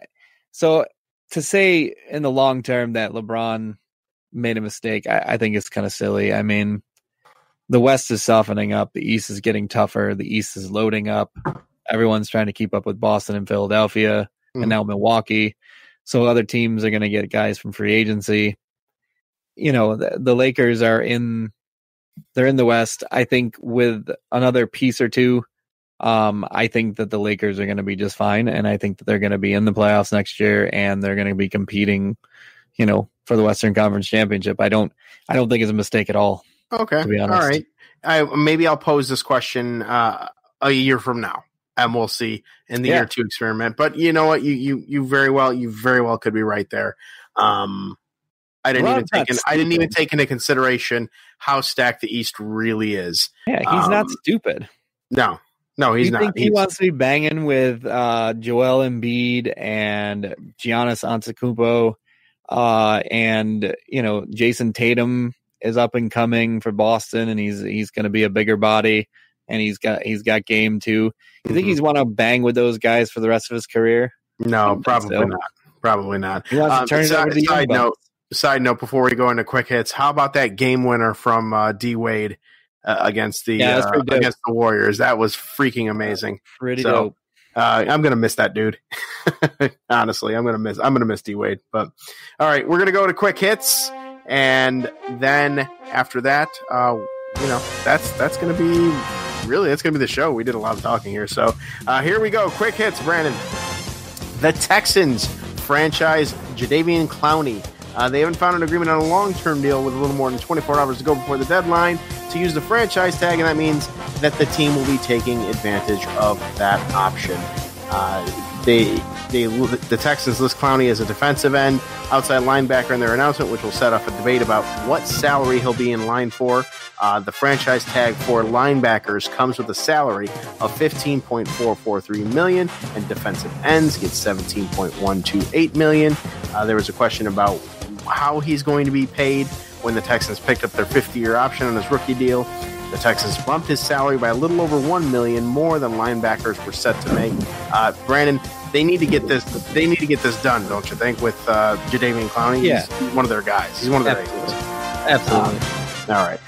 so to say in the long term that LeBron made a mistake, I think it's kind of silly. I mean, the West is softening up. The East is getting tougher. The East is loading up. Everyone's trying to keep up with Boston and Philadelphia and now Milwaukee. So other teams are going to get guys from free agency. You know, the Lakers they're in the West. I think with another piece or two, I think that the Lakers are going to be just fine. And I think that they're going to be in the playoffs next year and they're going to be competing, you know, for the Western Conference Championship. I don't think it's a mistake at all.
Okay.
To be honest.
All right. Maybe I'll pose this question a year from now, and we'll see in the year 2 experiment. But you know what? You very well could be right there. I didn't even take into consideration how stacked the East really is.
Yeah, he's not stupid.
No, he's not.
He wants to be banging with Joel Embiid and Giannis Antetokounmpo, and you know, Jason Tatum is up and coming for Boston, and he's going to be a bigger body. and he's got game too. You think he's want to bang with those guys for the rest of his career?
No, probably not. Probably not.
He wants to turn it over to the young bucks.
Side note, before we go into quick hits, how about that game winner from D Wade against the Warriors? That was freaking amazing.
Pretty dope.
I'm gonna miss that dude. Honestly, I'm gonna miss D Wade. But all right, we're gonna go to quick hits, and then after that, that's gonna be the show. We did a lot of talking here, so here we go. Quick hits, Brandon. The Texans franchise Jadeveon Clowney. They haven't found an agreement on a long-term deal with a little more than 24 hours to go before the deadline to use the franchise tag, and that means that the team will be taking advantage of that option. The Texans list Clowney as a defensive end, outside linebacker in their announcement, which will set off a debate about what salary he'll be in line for. The franchise tag for linebackers comes with a salary of $15.443 million, and defensive ends get $17.128 million. There was a question about how he's going to be paid when the Texans picked up their 50-year option on his rookie deal. The Texans bumped his salary by a little over $1 million more than linebackers were set to make. Brandon, they need to get this. They need to get this done, don't you think? With Jadeveon Clowney, he's one of their guys. He's one of their agents.
Absolutely.
All right.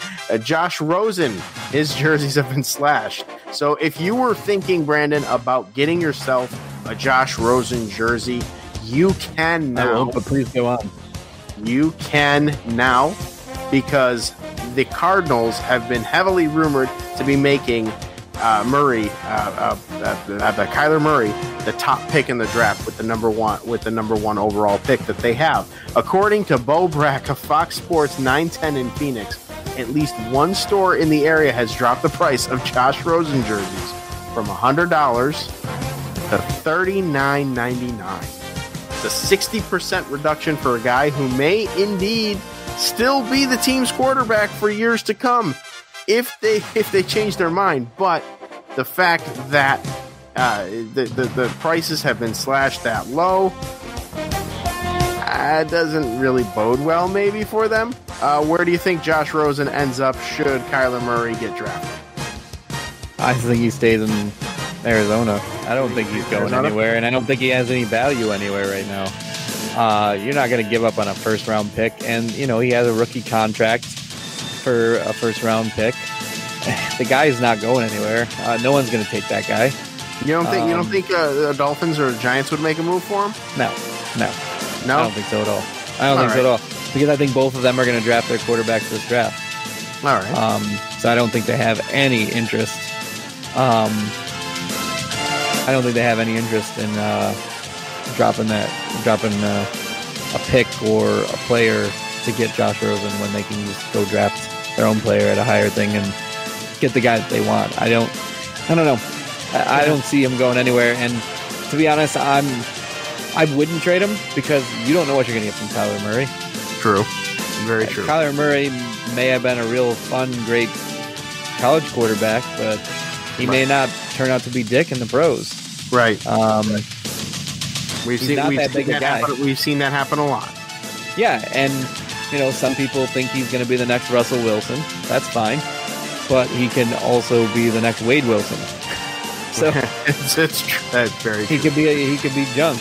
Josh Rosen, his jerseys have been slashed. So if you were thinking, Brandon, about getting yourself a Josh Rosen jersey, you can now.
But please go on.
You can now, because the Cardinals have been heavily rumored to be making Kyler Murray the top pick in the draft with the number one overall pick that they have. According to Bo Brack of Fox Sports 910 in Phoenix, at least one store in the area has dropped the price of Josh Rosen jerseys from $100 to $39.99. It's a 60% reduction for a guy who may indeed still be the team's quarterback for years to come if they change their mind. But the fact that the prices have been slashed that low doesn't really bode well maybe for them. Where do you think Josh Rosen ends up should Kyler Murray get drafted?
I think he stays in Arizona. I don't think he's going anywhere, and I don't think he has any value anywhere right now. You're not going to give up on a first-round pick, and he has a rookie contract for a first-round pick. The guy is not going anywhere. No one's going to take that guy.
You don't think the Dolphins or Giants would make a move for him?
No. I don't think so at all. Because I think both of them are going to draft their quarterbacks this draft.
All right.
So I don't think they have any interest. I don't think they have any interest in dropping a pick or a player to get Josh Rosen when they can just go draft their own player at a higher thing and get the guy that they want. I don't know. I don't see him going anywhere. And to be honest, I wouldn't trade him because you don't know what you're going to get from Kyler Murray.
True. Very true.
Kyler Murray may have been a real fun, great college quarterback, but he may not turn out to be Dick in the pros.
Right.
We've seen
that happen a lot.
Yeah, and some people think he's going to be the next Russell Wilson. That's fine, but he can also be the next Wade Wilson. So
it's true. That's very true.
He could be junk.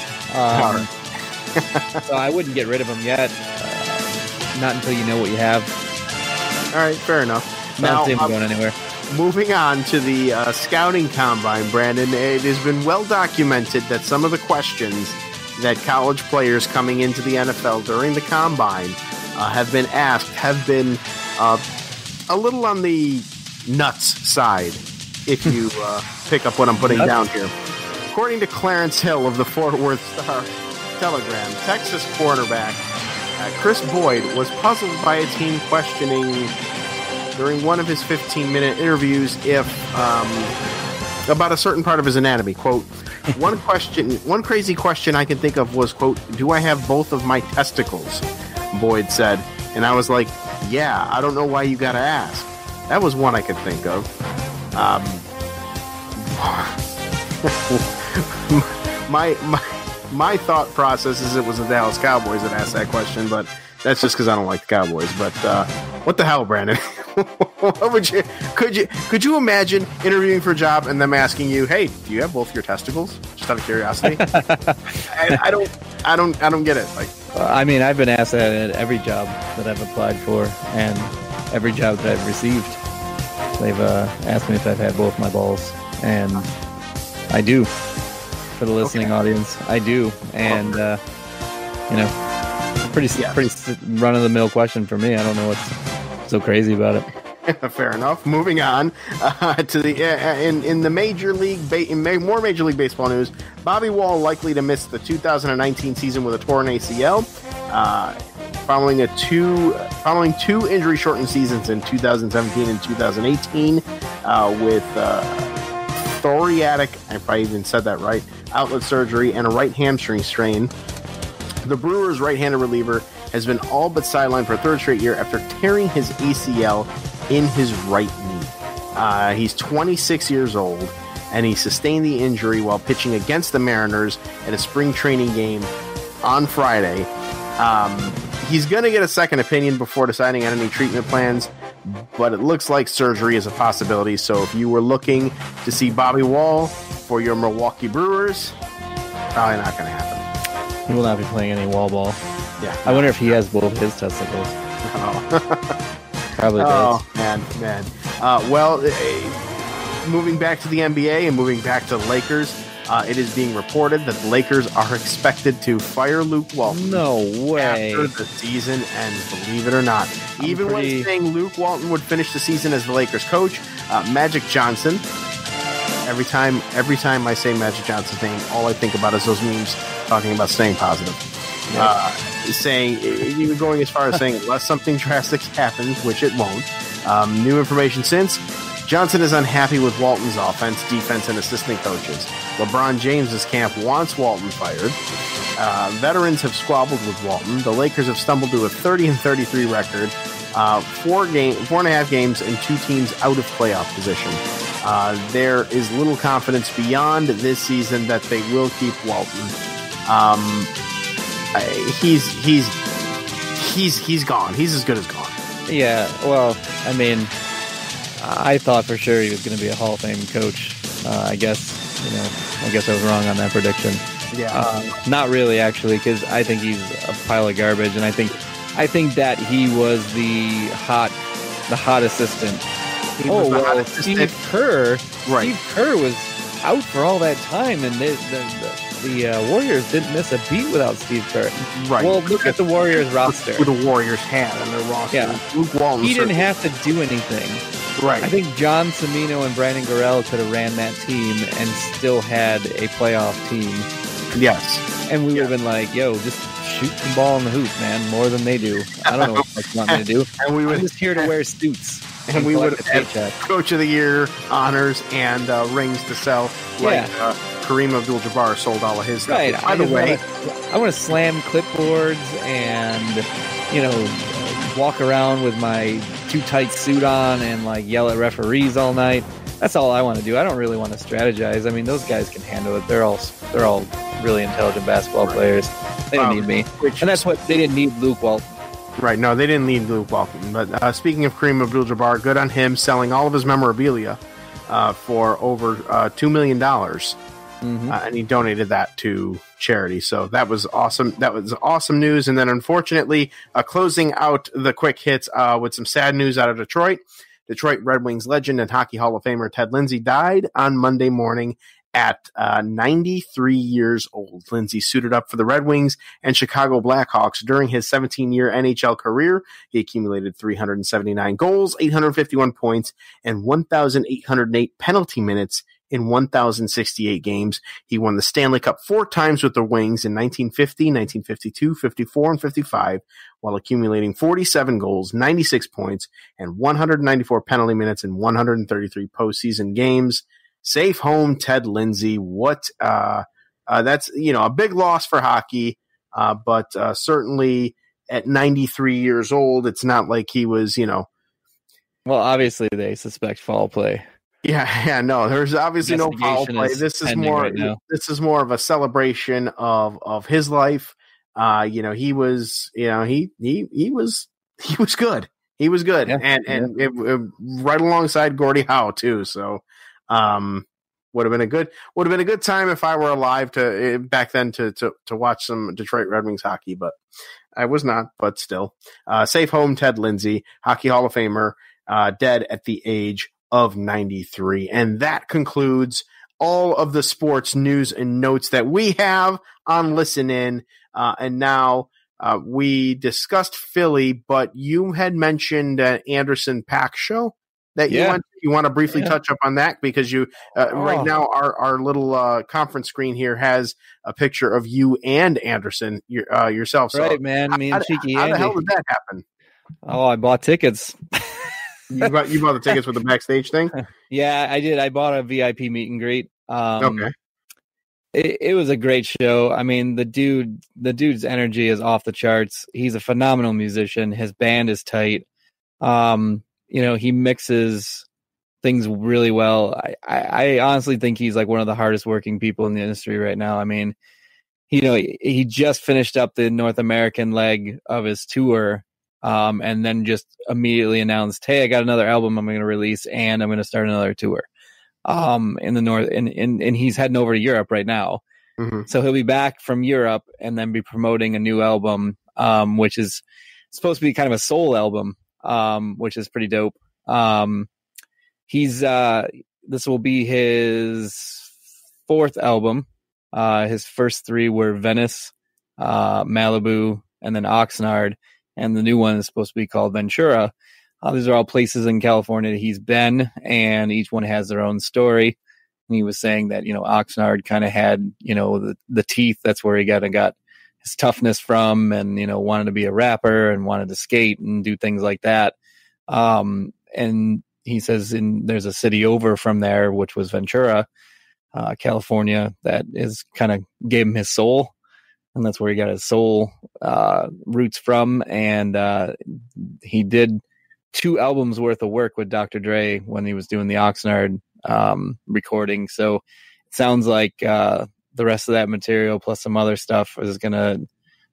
So I wouldn't get rid of him yet. Not until you know what you have.
All right, fair enough.
Not him going anywhere.
Moving on to the scouting combine, Brandon, it has been well documented that some of the questions that college players coming into the NFL during the combine have been asked have been a little on the nuts side, if you pick up what I'm putting down here. According to Clarence Hill of the Fort Worth Star-Telegram, Texas quarterback Chris Boyd was puzzled by a team questioning during one of his 15-minute interviews about a certain part of his anatomy. Quote, one crazy question I can think of was, quote, do I have both of my testicles? Boyd said. And I was like, yeah, I don't know why you gotta ask. That was one I could think of. My thought process is it was the Dallas Cowboys that asked that question, but that's just because I don't like the Cowboys. But what the hell, Brandon? What would you? Could you imagine interviewing for a job and them asking you, "Hey, do you have both your testicles?" Just out of curiosity. I don't get it. Like,
I mean, I've been asked that at every job that I've applied for, and every job that I've received. They've asked me if I've had both my balls, and I do. For the listening audience, I do, and pretty run of the mill question for me. I don't know what's so crazy about it.
Fair enough. Moving on to the in the more Major League Baseball news, Bobby Wall likely to miss the 2019 season with a torn ACL, following two injury-shortened seasons in 2017 and 2018 with thoracic, if I even said that right, outlet surgery and a right hamstring strain. The Brewers' right-handed reliever has been all but sidelined for a third straight year after tearing his ACL in his right knee. He's 26 years old, and he sustained the injury while pitching against the Mariners at a spring training game on Friday. He's going to get a second opinion before deciding on any treatment plans, but it looks like surgery is a possibility. So if you were looking to see Bobby Wall for your Milwaukee Brewers, probably not going to happen.
He will not be playing any wall ball.
Yeah,
I wonder if he has both his testicles.
Oh.
Probably does.
Oh, man. Moving back to the NBA and moving back to the Lakers, it is being reported that the Lakers are expected to fire Luke Walton.
No way.
After the season ends, believe it or not. Even when saying Luke Walton would finish the season as the Lakers coach, Magic Johnson, every time I say Magic Johnson's name, all I think about is those memes talking about staying positive. Saying, even going as far as saying, unless something drastic happens, which it won't. New information since. Johnson is unhappy with Walton's offense, defense, and assistant coaches. LeBron James's camp wants Walton fired. Veterans have squabbled with Walton. The Lakers have stumbled to a 30-33 record, 4.5 games, and 2 teams out of playoff position. There is little confidence beyond this season that they will keep Walton. He's gone. He's as good as gone.
Yeah, well, I mean, I thought for sure he was going to be a Hall of Fame coach. I guess I was wrong on that prediction.
Yeah.
Not really, actually, because I think he's a pile of garbage, and I think that he was the hot assistant. Steve Kerr. Right. Steve Kerr was out for all that time, and the Warriors didn't miss a beat without Steve Kerr.
Right.
Well, look at the Warriors roster.
Who the Warriors had on their roster.
Yeah.
Luke Walton.
He didn't have to do anything.
Right.
I think John Cimino and Brandon Garrell could have ran that team and still had a playoff team.
Yes.
And we would have been like, yo, just shoot the ball in the hoop, man, more than they do. I don't know what they want me to do. And I'm just here to wear suits.
And we would have had Coach of the Year honors and rings to sell, like Kareem Abdul-Jabbar sold all of his stuff.
Right.
By the way,
I want to slam clipboards and, walk around with my too tight suit on and like yell at referees all night. That's all I want to do. I don't really want to strategize. I mean, those guys can handle it. They're all really intelligent basketball players. They don't need me. And that's what they didn't need Luke Walton.
Right, no, they didn't need Luke Walton. But speaking of Kareem Abdul-Jabbar, good on him selling all of his memorabilia for over $2 million. Mm-hmm. And he donated that to charity. So that was awesome. That was awesome news. And then unfortunately, closing out the quick hits with some sad news out of Detroit. Detroit Red Wings legend and Hockey Hall of Famer Ted Lindsay died on Monday morning at 93 years old. Lindsay suited up for the Red Wings and Chicago Blackhawks during his 17-year NHL career. He accumulated 379 goals, 851 points, and 1,808 penalty minutes in 1,068 games. He won the Stanley Cup 4 times with the Wings in 1950, 1952, 54, and 55, while accumulating 47 goals, 96 points, and 194 penalty minutes in 133 postseason games. Safe home, Ted Lindsay. What? That's a big loss for hockey, but certainly at 93 years old, it's not like he was, Well,
obviously they suspect foul play.
Yeah, no, there's obviously no foul play. This is more. Right, this is more of a celebration of his life. He was, he was good. He was good,
Yeah,
and it, right alongside Gordie Howe too. So, would have been a good time if I were alive to back then to watch some Detroit Red Wings hockey, but I was not. But still, safe home, Ted Lindsay, Hockey Hall of Famer, dead at the age of 93, and that concludes all of the sports news and notes that we have on Listen In, and now. We discussed Philly, but you had mentioned Anderson .Paak show that you went. You want to briefly touch up on that because you right now our little conference screen here has a picture of you and Anderson yourself. So
right, man. Me and Cheeky
how
Andy.
the hell did that happen?
Oh, I bought tickets.
You bought the tickets with the backstage thing?
Yeah, I did. I bought a VIP meet and greet.
Okay.
It was a great show. I mean, the dude's energy is off the charts. He's a phenomenal musician. His band is tight. He mixes things really well. I honestly think he's like one of the hardest working people in the industry right now. I mean, he just finished up the North American leg of his tour, and then just immediately announced, "Hey, I got another album I'm going to release, and I'm going to start another tour." In the North, and he's heading over to Europe right now.
Mm-hmm. So
he'll be back from Europe and then be promoting a new album, which is supposed to be kind of a soul album, which is pretty dope. This will be his fourth album. His first three were Venice, Malibu, and then Oxnard. And the new one is supposed to be called Ventura. These are all places in California that he's been, and each one has their own story. And he was saying that, Oxnard kind of had, the teeth. That's where he got his toughness from, and, wanted to be a rapper and wanted to skate and do things like that. And he says there's a city over from there, which was Ventura, California, that is kind of gave him his soul. And that's where he got his soul roots from. And he did 2 albums worth of work with Dr. Dre when he was doing the Oxnard recording. So it sounds like the rest of that material plus some other stuff is going to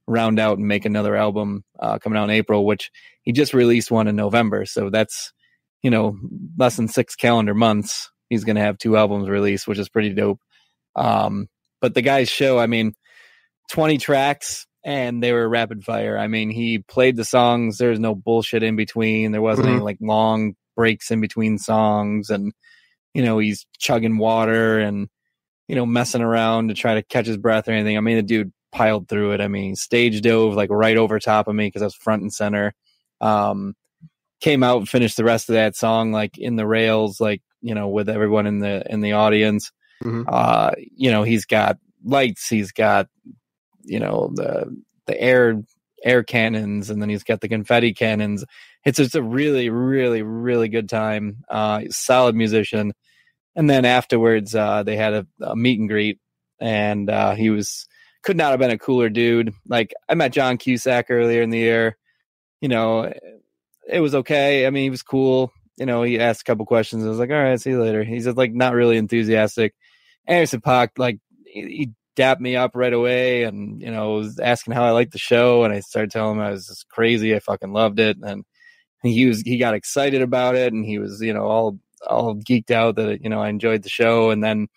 round out and make another album coming out in April, which he just released one in November. So that's, less than 6 calendar months. He's going to have 2 albums released, which is pretty dope. But the guy's show, 20 tracks. And they were rapid fire. I mean, he played the songs. There was no bullshit in between. There wasn't any like long breaks in between songs. And, he's chugging water and, messing around to try to catch his breath or anything. I mean, the dude piled through it. I mean, stage dove like right over top of me because I was front and center. Came out and finished the rest of that song like in the rails, like, with everyone in the audience. Mm-hmm. He's got lights. He's got the air cannons, and then he's got the confetti cannons. It's just a really, really, really good time. Solid musician. And then afterwards, they had a meet and greet, and he could not have been a cooler dude. Like, I met John Cusack earlier in the year. It was okay. I mean, he was cool. He asked a couple questions. I was like, all right, see you later. He's just like not really enthusiastic. Anderson .Paak, like, he dapped me up right away, and was asking how I liked the show, and I started telling him I was just crazy. I fucking loved it, and he got excited about it, and he was all geeked out that I enjoyed the show, and then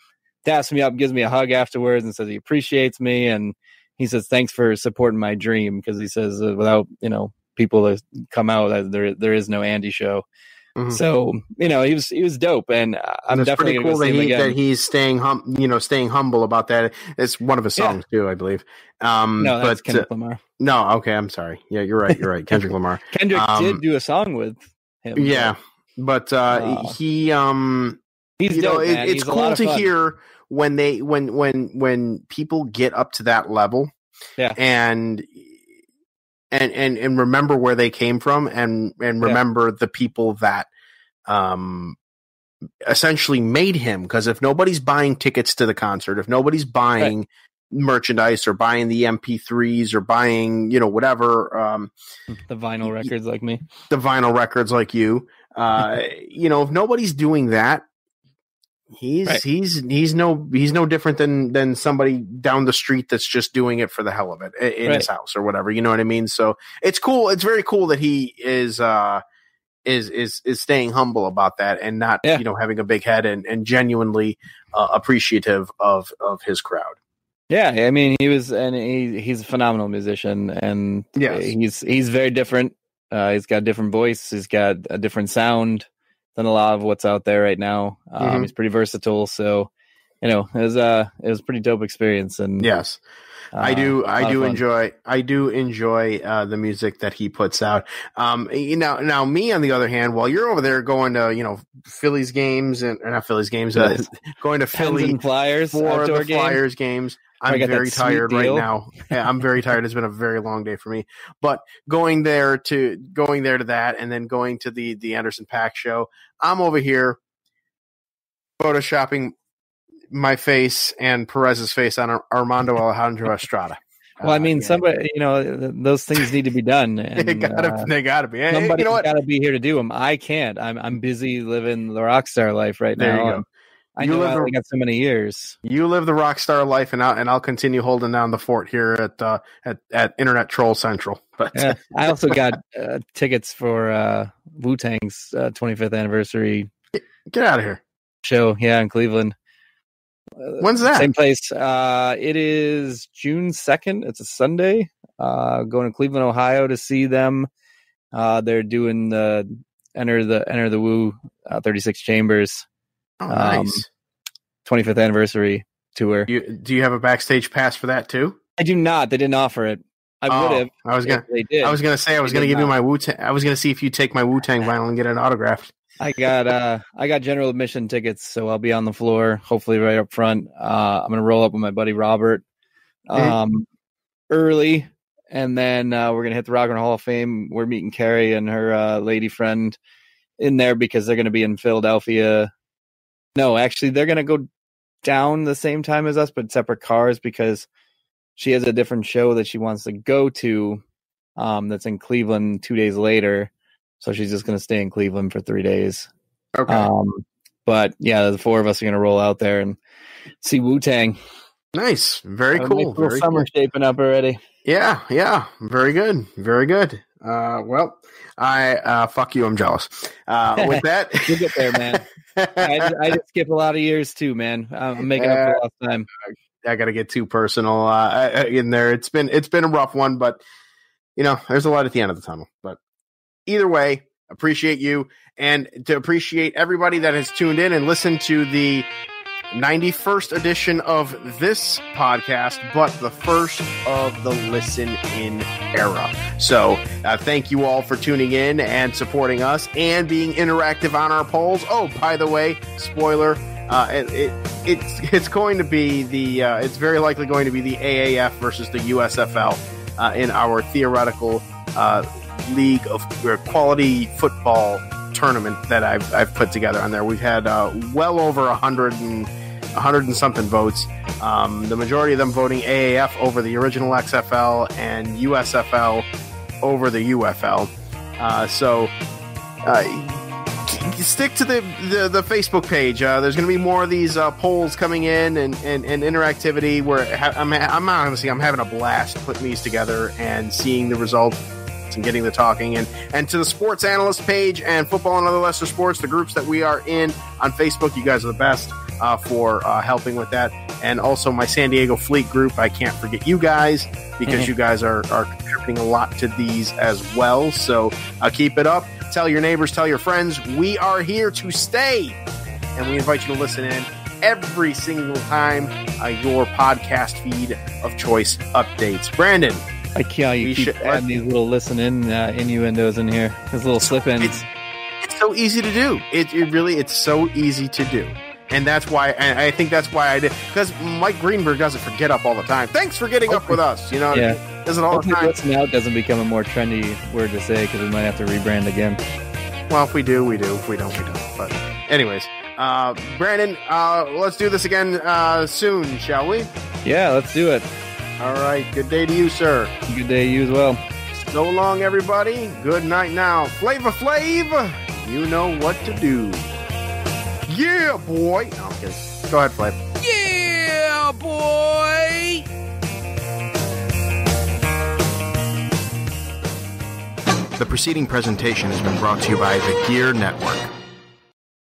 daps me up, gives me a hug afterwards, and says he appreciates me, and he says thanks for supporting my dream, because he says without people that come out, there is no Andy show. Mm-hmm. So he was dope, and I'm definitely
pretty cool that he's staying humble about that. It's one of his songs too, I believe.
No, that's Kendrick Lamar.
No, okay, I'm sorry. Yeah, you're right. Kendrick Lamar.
Kendrick did do a song with him.
Yeah, but he's dope, it's cool to hear when people get up to that level.
Yeah,
and remember where they came from, and remember the people that essentially made him. Because if nobody's buying tickets to the concert, if nobody's buying merchandise or buying the MP3s or buying the
vinyl records like me,
the vinyl records like you, if nobody's doing that, he's no different than somebody down the street that's just doing it for the hell of it in his house or whatever. You know what I mean? So it's cool. It's very cool that he is is staying humble about that and not having a big head and genuinely appreciative of his crowd.
Yeah, I mean, he's a phenomenal musician, and he's very different. He's got a different voice. He's got a different sound than a lot of what's out there right now. He's pretty versatile, so it was a pretty dope experience. And
yes, I do enjoy the music that he puts out. Now me on the other hand, while you're over there going to Phillies games and or not Phillies games, going to Philly
and Flyers
for the
games.
Flyers games. I'm very tired right now. I'm very tired. It's been a very long day for me. But going there to that, and then going to the Anderson .Paak show, I'm over here photoshopping my face and Perez's face on Armando Alejandro Estrada.
Well, I mean, somebody, those things need to be done. And,
they gotta be.
Somebody's got to be here to do them. I can't. I'm busy living the rock star life right now.
There you go.
I only got so many years.
You live the rock star life, and I'll continue holding down the fort here at Internet Troll Central. But
yeah, I also got tickets for Wu-Tang's 25th anniversary.
Get out of here!
Show, in Cleveland.
When's that?
Same place. It is June 2nd. It's a Sunday. Going to Cleveland, Ohio to see them. They're doing the Enter the Wu 36 Chambers.
Oh, nice.
25th anniversary tour.
Do you have a backstage pass for that too?
I do not. They didn't offer it. I would have.
They did. I was gonna say I was gonna give you my Wu-Tang. I was gonna see if you take my Wu-Tang vinyl and get it autographed.
I got general admission tickets, so I'll be on the floor, hopefully right up front. I'm gonna roll up with my buddy Robert early, and then we're gonna hit the Rock and Roll Hall of Fame. We're meeting Carrie and her lady friend in there because they're gonna be in Philadelphia. No, actually, they're going to go down the same time as us, but separate cars because she has a different show that she wants to go to that's in Cleveland 2 days later. So she's just going to stay in Cleveland for 3 days.
Okay.
But yeah, the four of us are going to roll out there and see Wu-Tang.
Nice. Very cool. Very
summer shaping up already.
Yeah. Very good. Very good. Well, I fuck you. I'm jealous. With that,
you'll get there, man. I just skip a lot of years too, man. I'm making up for lost time.
I got to get too personal in there. It's been a rough one, but there's a light at the end of the tunnel. But either way, appreciate you, and to appreciate everybody that has tuned in and listened to the 91st edition of this podcast, but the first of the Listen In era. So thank you all for tuning in and supporting us and being interactive on our polls. Oh, by the way, spoiler, it's going to be it's very likely going to be the AAF versus the USFL in our theoretical league of quality football tournament that I've put together on there. We've had well over 100 and something votes. The majority of them voting AAF over the original XFL and USFL over the UFL. So stick to the Facebook page. There's going to be more of these polls coming in and interactivity where I'm honestly having a blast putting these together and seeing the results and getting the talking. And to the sports analyst page and football and other lesser sports, the groups that we are in on Facebook, you guys are the best for helping with that. And also my San Diego Fleet group, I can't forget you guys because you guys are contributing a lot to these as well. So keep it up. Tell your neighbors, tell your friends. We are here to stay, and we invite you to listen in every single time your podcast feed of choice updates. Brandon,
I can't. You keep adding these little listen-in innuendos in here. These little slip-ins.
It's so easy to do. It's so easy to do. And that's why, I think that's why I did. Because Mike Greenberg doesn't forget up all the time. Thanks for getting up with us. You know, does it all the time.
Listen out doesn't become a more trendy word to say because we might have to rebrand again.
Well, if we do, we do. If we don't, we don't. But anyways, Brandon, let's do this again soon, shall we?
Yeah, let's do it.
All right. Good day to you, sir.
Good day to you as well.
So long, everybody. Good night now. Flavor Flav, you know what to do. Yeah, boy. No, I'm kidding. Go ahead, Flav.
Yeah, boy.
The preceding presentation has been brought to you by the Gear Network.